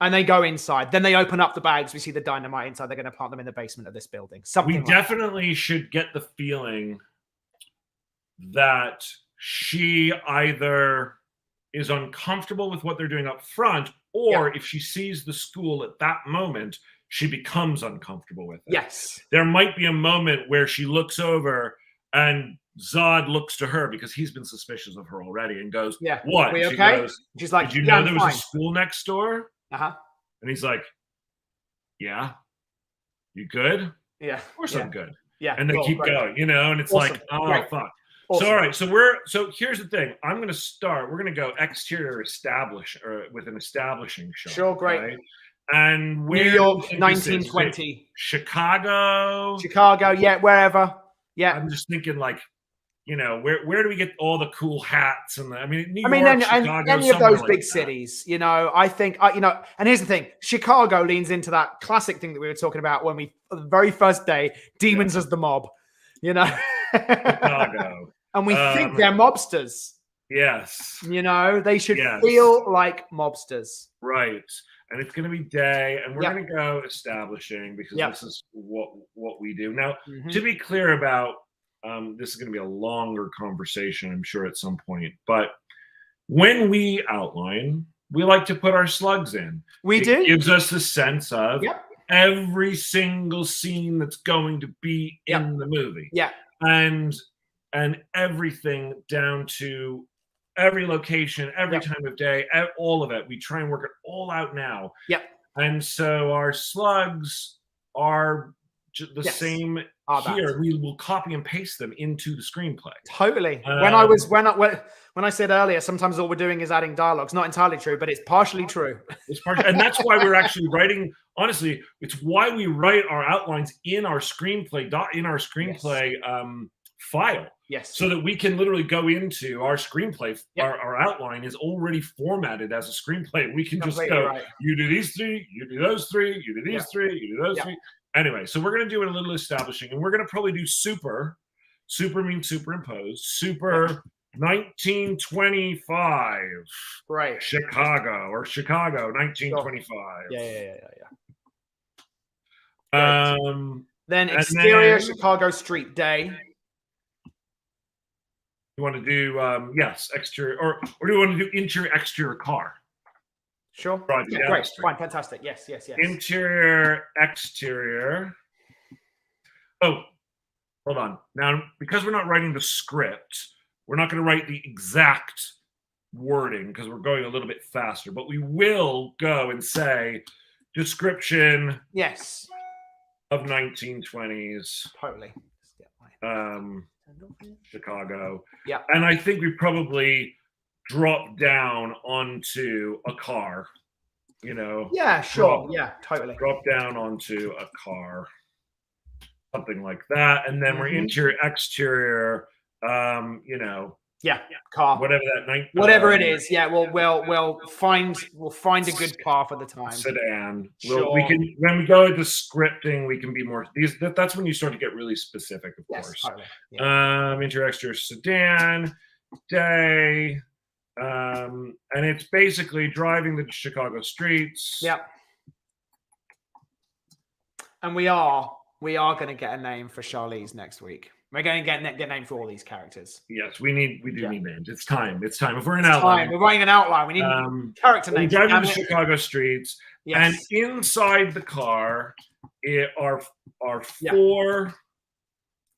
And they go inside. Then they open up the bags. We see the dynamite inside. They're going to plant them in the basement of this building. Something We like definitely should get the feeling that she either is uncomfortable with what they're doing up front, or if she sees the school at that moment, she becomes uncomfortable with it. Yes. There might be a moment where she looks over and Zod looks to her because he's been suspicious of her already and goes, what? We She okay? goes, She's like, did you know there was a school next door? Uh-huh. And he's like, yeah. You good? Yeah. Of course I'm good. Yeah. And they keep going, and it's like, oh, fuck. Awesome. So, all right. So here's the thing. I'm going to start. We're going to go exterior with an establishing shot. Sure. Great. Right? And New York, 1920. Chicago. Yeah. Wherever. Yeah. I'm just thinking like, where do we get all the cool hats and New York, Chicago, any of those big like cities, I think, and here's the thing, Chicago leans into that classic thing that we were talking about when the very first day, demons as the mob, Chicago. And we think they're mobsters. Yes. They should feel like mobsters. Right. And it's going to be day, and we're going to go establishing because this is what we do. Now, to be clear about, this is going to be a longer conversation, I'm sure, at some point. But when we outline, we like to put our slugs in. We do. It gives us a sense of every single scene that's going to be in the movie. Yeah. And everything down to every location, every time of day, all of it. We try and work it all out now. Yep. And so our slugs are the same here. We will copy and paste them into the screenplay. Totally. When I said earlier, sometimes all we're doing is adding dialogue. It's not entirely true, but it's partially true. And that's why we're actually writing. Honestly, it's why we write our outlines in our screenplay file. Yes. So that we can literally go into our screenplay. Our outline is already formatted as a screenplay. We can just go, you do these three, you do those three, you do these three, you do those three. Anyway, so we're going to do it a little establishing, and we're going to probably do super means superimposed, super 1925. Right. Chicago 1925. Yeah. Then exterior Chicago street day. You want to do exterior, or do you want to do interior exterior car? Sure. Great. Fine. Fantastic. Yes. Interior, exterior. Oh, hold on. Now, because we're not writing the script, we're not going to write the exact wording because we're going a little bit faster, but we will go and say description. Yes. Of 1920s. Totally. Chicago. Yeah. And I think we probably drop down onto a car, Yeah, sure. Totally. Drop down onto a car, something like that. And then we're interior, exterior, car. Whatever it is. Yeah, we'll find a good car for the time. Sedan. Sure. We can, when we go into scripting, we can be more that's when you start to get really specific, of course. Totally. Interior, exterior sedan day. And it's basically driving the Chicago streets. Yep. And we are going to get a name for Charlize next week. We're going to get a name for all these characters. Yes, we need names. It's time. If we're in outline, we're writing an outline. We need character names. We're driving the Chicago streets, yes. And inside the car are four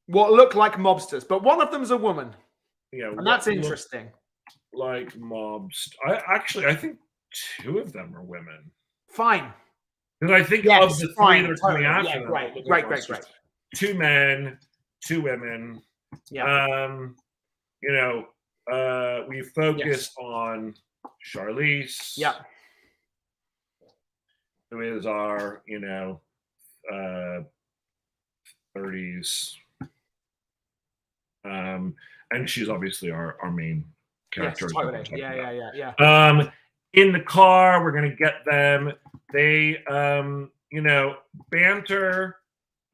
what look like mobsters, but one of them's a woman. Yeah, and that's interesting. Like mobs. I think two of them are women. Fine. Because I think of the three that are coming after them. Great. 2 men, 2 women. Yeah. We focus on Charlize. Yeah. Who is our, 30s. And she's obviously our main character. Yes, totally. Yeah. In the car, we're gonna get them. They banter.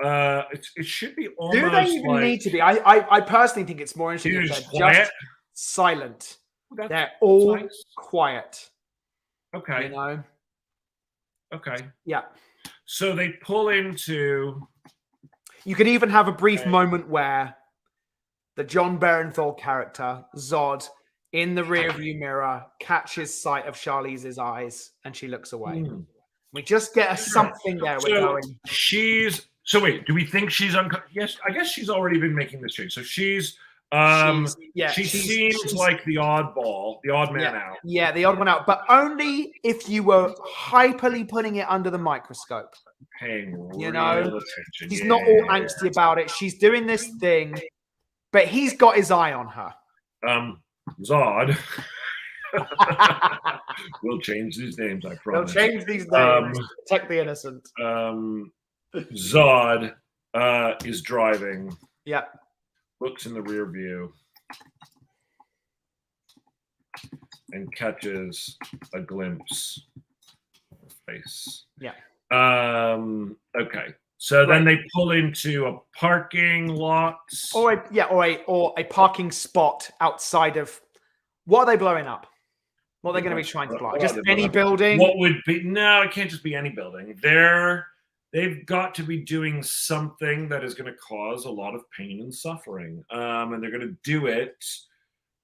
It should be almost. Do they even need to be? I personally think it's more interesting if they're just silent. They're all quiet. Okay. Okay. Yeah. So they pull into. You could even have a brief moment where the John Barenthal character, Zod, in the rearview mirror, catches sight of Charlize's eyes and she looks away. We just get something there. We're going. So wait, do we think she's Yes, I guess she's already been making this change. So she seems like the oddball, the odd man out. Yeah, the odd one out, but only if you were hyperly putting it under the microscope. Paying real attention. He's not all angsty about it. She's doing this thing, but he's got his eye on her. Zod. We'll change these names, I promise. We'll change these names to protect the innocent. Zod is driving. Yeah. Looks in the rear view and catches a glimpse of her face. Yeah. Okay. So then they pull into a parking lot. Or a parking spot outside of. What are they blowing up? What are they going to be trying to blow? Just any building? What would be? No, it can't just be any building. They've got to be doing something that is going to cause a lot of pain and suffering, and they're going to do it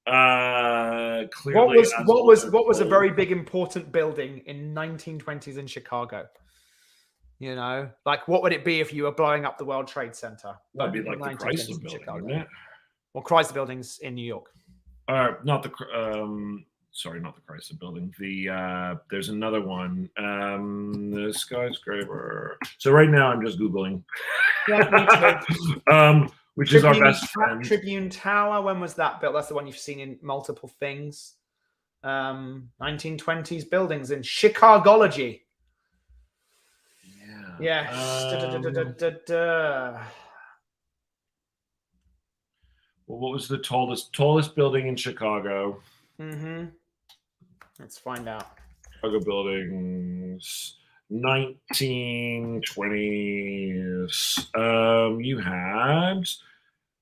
clearly. What was a very big important building in 1920s in Chicago? You know, like what would it be if you were blowing up the World Trade Center? That'd be like the Chrysler Building, wouldn't it? Well, Chrysler Building's in New York. Not the Chrysler Building. There's another one. The skyscraper. So right now I'm just Googling. Which is our best friend. Tribune Tower. When was that built? That's the one you've seen in multiple things. 1920s buildings in Chicagology. Yeah. Well, what was the tallest building in Chicago? Let's find out. Chicago buildings, 1920s. You had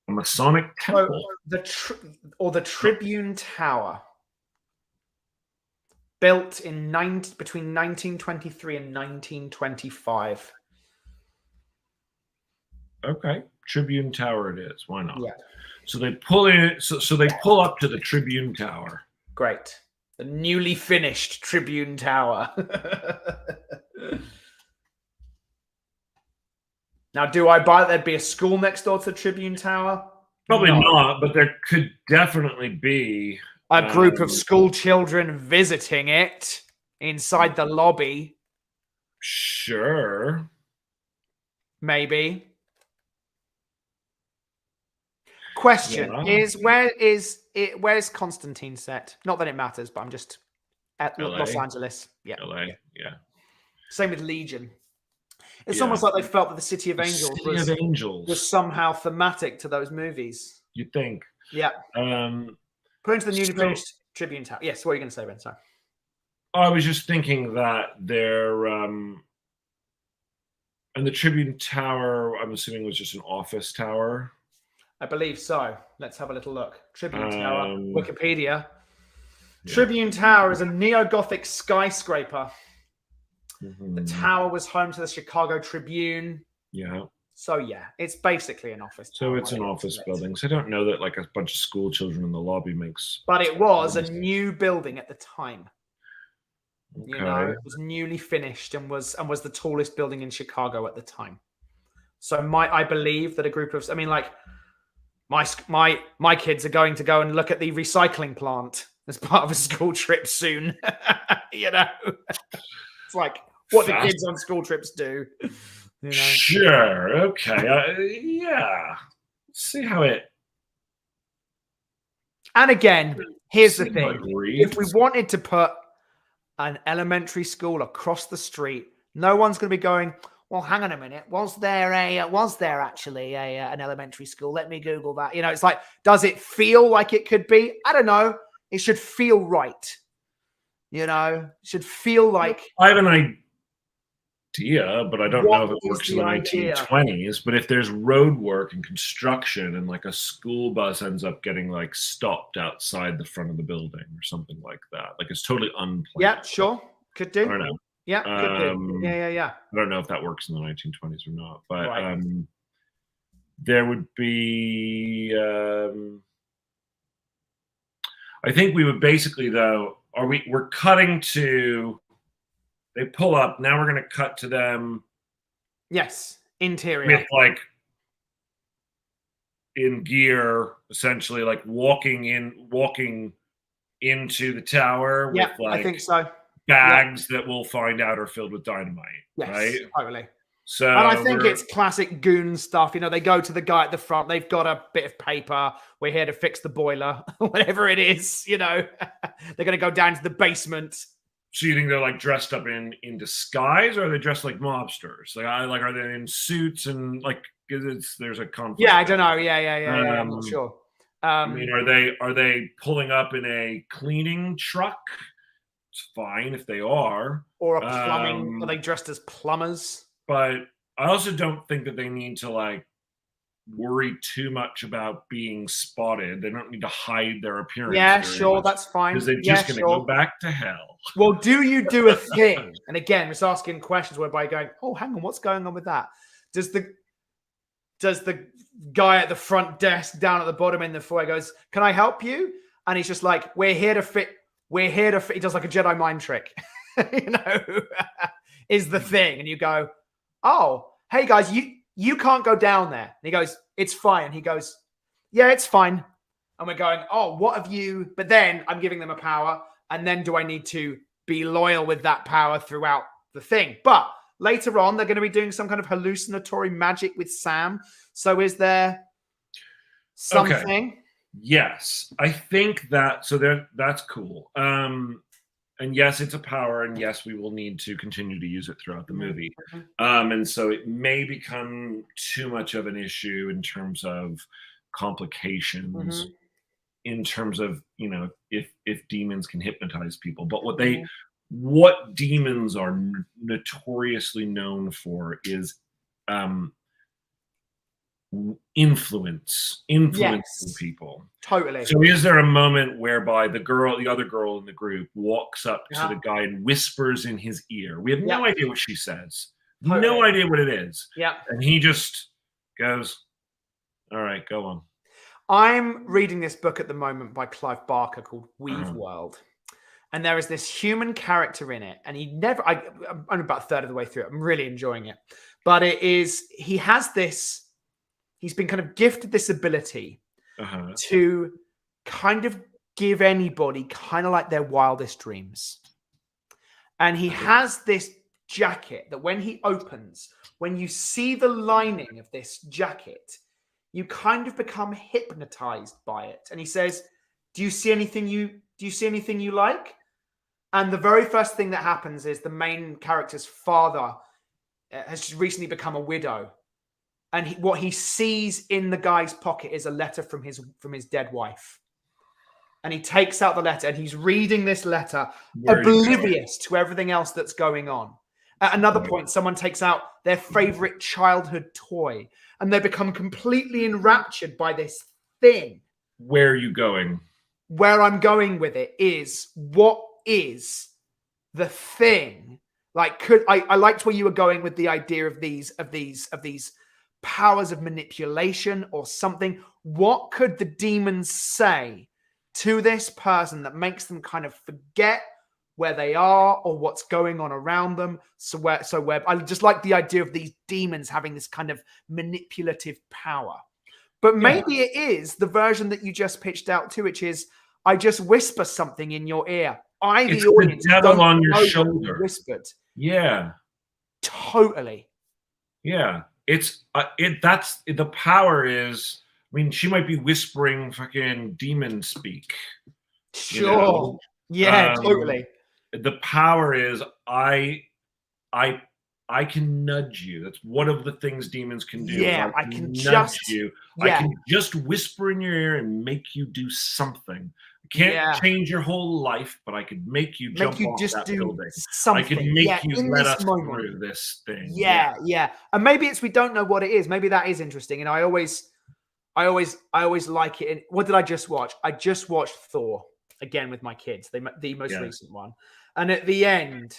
a Masonic temple. The Tribune Tower, built in between 1923 and 1925. Okay, Tribune Tower it is. Why not? Yeah. So they pull in. So they pull up to the Tribune Tower. Great. The newly finished Tribune Tower. Now, do I buy that there'd be a school next door to the Tribune Tower? Probably not, but there could definitely be a group of school children visiting it inside the lobby. Sure. Maybe. Question is, where's Constantine set? Not that it matters, but I'm just at LA. Los Angeles. Yeah. LA, yeah. Same with Legion. It's almost like they felt that the City of Angels was somehow thematic to those movies. You'd think. Yeah. Put into the newly finished Tribune Tower. Yes, what are you going to say, Ben? Sorry. I was just thinking that and the Tribune Tower, I'm assuming, was just an office tower. I believe so. Let's have a little look. Tribune Tower, Wikipedia. Yeah. Tribune Tower is a neo-Gothic skyscraper. The tower was home to the Chicago Tribune. Yeah. So yeah, it's basically an office. So it's an office building. So I don't know that like a bunch of school children in the lobby makes. But it was a new building at the time. Okay. You know, it was newly finished and was the tallest building in Chicago at the time. So I believe that a group of, I mean, like my kids are going to go and look at the recycling plant as part of a school trip soon. You know, it's like what the kids on school trips do. You know? Sure. Okay. Yeah. See how it. And again, here's the thing: if we wanted to put an elementary school across the street, no one's going to be going, well, hang on a minute. Was there actually an elementary school? Let me Google that. You know, it's like, does it feel like it could be? I don't know. It should feel right. You know, it should feel like. I have an idea, but I don't know if it works in the 1920s. But if there's road work and construction and like a school bus ends up getting like stopped outside the front of the building or something like that, like it's totally unplanned. Yeah, sure. Could do. I don't know. Yeah, could do. Yeah. I don't know if that works in the 1920s or not, but Right. there would be. I think we would basically, though, we're cutting to. They pull up. Now we're going to cut to them Yes. Interior. with like in gear, essentially, like walking into the tower Yeah, with I like think so. Yeah. bags that we'll find out are filled with dynamite, right? Yes, totally. And I So think it's classic goon stuff. You know, they go to the guy at the front. They've got a bit of paper. We're here to fix the boiler, whatever it is. You know, they're going to go down to the basement. so you think they're like dressed up in disguise, or are they dressed like mobsters? Like are they in suits and like there's a conflict? Yeah, I don't know. Yeah. I'm not sure. I mean, are they pulling up in a cleaning truck? It's fine if they are. Or a plumbing. Are they dressed as plumbers? But I also don't think that they need to like worry too much about being spotted. They don't need to hide their appearance. Yeah, sure, that's fine. Because they're just going to go back to hell. Well, do you do a thing? And again, it's asking questions whereby going, oh, hang on, what's going on with that? Does the guy at the front desk down at the bottom in the foyer goes, can I help you? And he's just like, we're here to fit. He does like a Jedi mind trick, you know, is the thing. And you go, oh, hey guys, you can't go down there. And he goes, it's fine. And he goes, yeah, it's fine. And we're going, oh, what have you? But then I'm giving them a power. And then do I need to be loyal with that power throughout the thing? But later on, they're going to be doing some kind of hallucinatory magic with Sam. So is there something? Okay. Yes, I think that's cool. And yes, it's a power, and yes, we will need to continue to use it throughout the movie. And so it may become too much of an issue in terms of complications, in terms of, you know, if demons can hypnotize people. But what demons are notoriously known for is influencing people. Totally. So is there a moment whereby the other girl in the group walks up to the guy and whispers in his ear? We have no idea what she says. Totally. No idea what it is. Yeah. And he just goes, all right, go on. I'm reading this book at the moment by Clive Barker called Weave World. And there is this human character in it. And I'm only about a third of the way through it. I'm really enjoying it. But he's been kind of gifted this ability to kind of give anybody kind of like their wildest dreams. And he has this jacket that when he opens, when you see the lining of this jacket, you kind of become hypnotized by it. And he says, do you see anything you like? And the very first thing that happens is the main character's father has recently become a widow. And what he sees in the guy's pocket is a letter from his dead wife. And he takes out the letter and he's reading this letter, oblivious to everything else that's going on. At another point, someone takes out their favorite childhood toy and they become completely enraptured by this thing. Where are you going? Where I'm going with it is, what is the thing? Like, I liked where you were going with the idea of these powers of manipulation or something. What could the demons say to this person that makes them kind of forget where they are or what's going on around them? So I just like the idea of these demons having this kind of manipulative power. But maybe it is the version that you just pitched out to, which is, I just whisper something in your ear. It's the audience, devil on your shoulder. Whispered. Yeah. Totally. Yeah. That's the power is, I mean, she might be whispering fucking demon speak. Sure. You know? Yeah, totally. The power is I can nudge you. That's one of the things demons can do. Yeah, I can nudge you. I can just whisper in your ear and make you do something. I can't change your whole life, but I could make you jump off that building. Something. I could make you let us through this thing. Yeah. And maybe we don't know what it is. Maybe that is interesting. And I always like it. What did I just watch? I just watched Thor again with my kids. The most recent one. And at the end,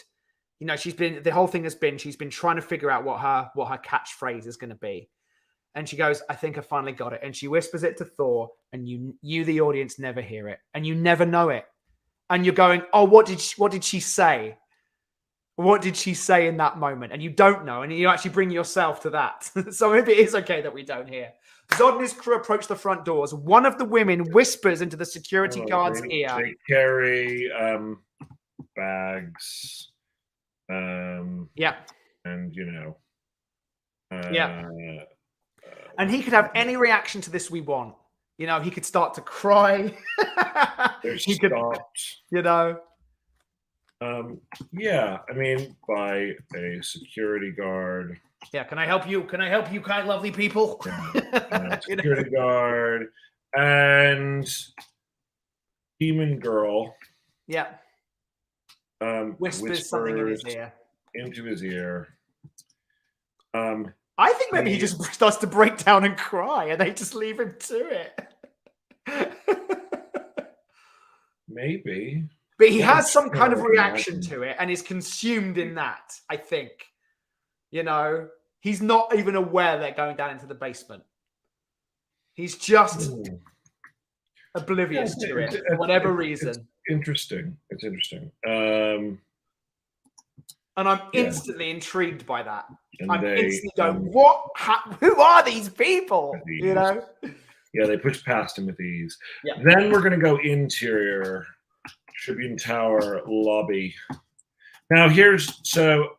you know, the whole thing has been, she's been trying to figure out what her catchphrase is going to be. And she goes, I think I finally got it. And she whispers it to Thor, and you, the audience, never hear it, and you never know it. And you're going, oh, what did she say? What did she say in that moment? And you don't know, and you actually bring yourself to that. So maybe it is okay that we don't hear. Zod and his crew approach the front doors. One of the women whispers into the security guard's ear. They carry bags. Yeah. And, you know. And he could have any reaction to this we want. You know, he could start to cry. He could, you know. Yeah, I mean, by a security guard. Yeah, can I help you? Can I help you, kind lovely people? Security guard and demon girl. Yeah. Whispers something in his ear. Into his ear. I think maybe he just starts to break down and cry, and they just leave him to it. Maybe. But he has some kind of reaction to it and is consumed in that, I think. You know, he's not even aware they're going down into the basement. He's just oblivious to it for whatever reason. It's interesting. It's interesting. And I'm instantly intrigued by that. And I'm instantly going, who are these people? You know? Yeah, they push past him with ease. Yeah. Then we're going to go interior, Tribune Tower lobby. Now so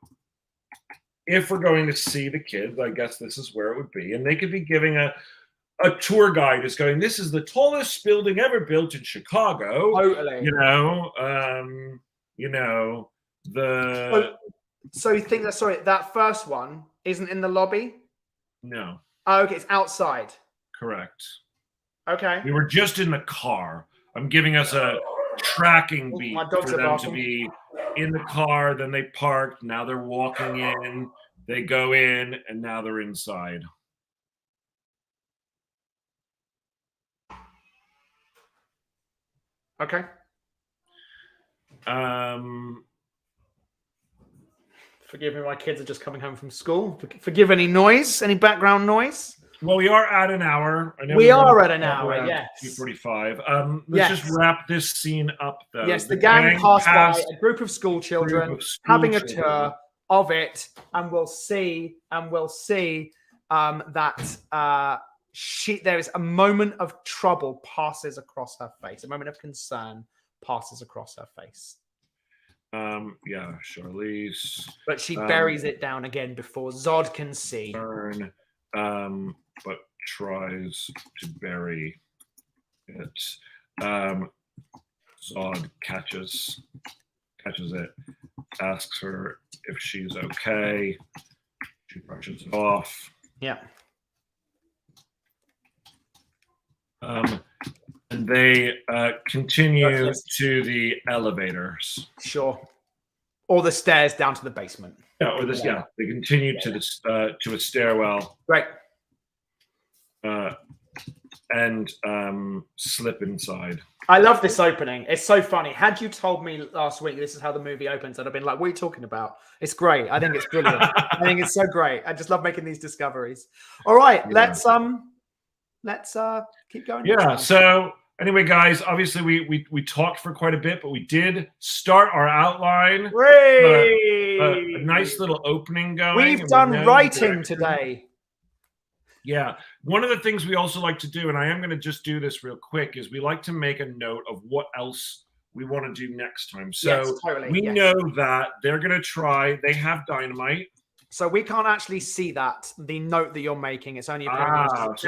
if we're going to see the kids, I guess this is where it would be. And they could be giving a tour guide is going, this is the tallest building ever built in Chicago. Totally. So you think that first one isn't in the lobby? No. Oh, okay, it's outside. Correct. Okay. We were just in the car. I'm giving us a tracking beat for them to be in the car. Then they parked. Now they're walking in. They go in, and now they're inside. Okay. Forgive me, my kids are just coming home from school. Forgive any noise, any background noise. Well, we are at an hour. I know we are at an hour, yes. 2:45. Let's just wrap this scene up, though. Yes, the gang passed by a group of school children having a tour of it, and we'll see that there is a moment of trouble passes across her face. A moment of concern passes across her face. Yeah, Charlize. But she buries it down again before Zod can see. But tries to bury it. Zod catches it, asks her if she's okay. She brushes it off. Yeah. And they continue to the elevators. Sure. Or the stairs down to the basement. Yeah, or this. Yeah, they continue to this to a stairwell. Right. And slip inside. I love this opening. It's so funny. Had you told me last week this is how the movie opens, I'd have been like, what are you talking about? It's great. I think it's brilliant. I think it's so great. I just love making these discoveries. All right, let's keep going. Yeah, so anyway, guys, obviously we talked for quite a bit, but we did start our outline. A nice little opening going. We've done writing today. Yeah. One of the things we also like to do, and I am going to just do this real quick, is we like to make a note of what else we want to do next time. So we know that they're going to try. They have dynamite. So we can't actually see that, the note that you're making. It's only so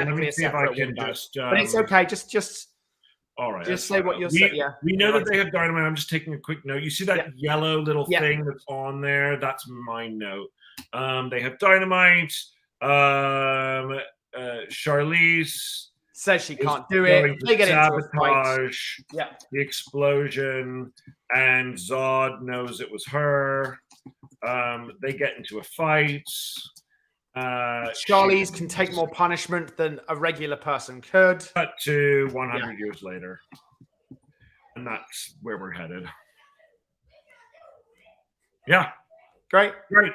let me see if I can just... but it's okay. Just all right. Just say what you're saying. Yeah. We know that they have dynamite. I'm just taking a quick note. You see that yellow little thing that's on there? That's my note. They have dynamite. Charlize says she can't do it. They get into a fight. Yeah. The explosion, and Zod knows it was her. They get into a fight. Charlize can take more punishment than a regular person could. Cut to 100 years later. And that's where we're headed. Yeah. Great. Great.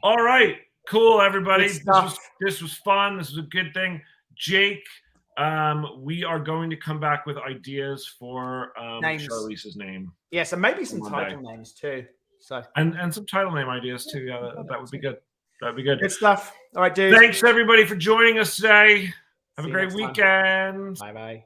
All right. Cool, everybody. Good stuff. This was fun. This was a good thing. Jake, we are going to come back with ideas for Names. Charlize's name. Yes, and maybe some Monday. title names too. So and some title name ideas too. Yeah, that would be good. That'd be good. Good stuff. All right, dude. Thanks everybody for joining us today. Have See a you great next time. weekend. Bye-bye.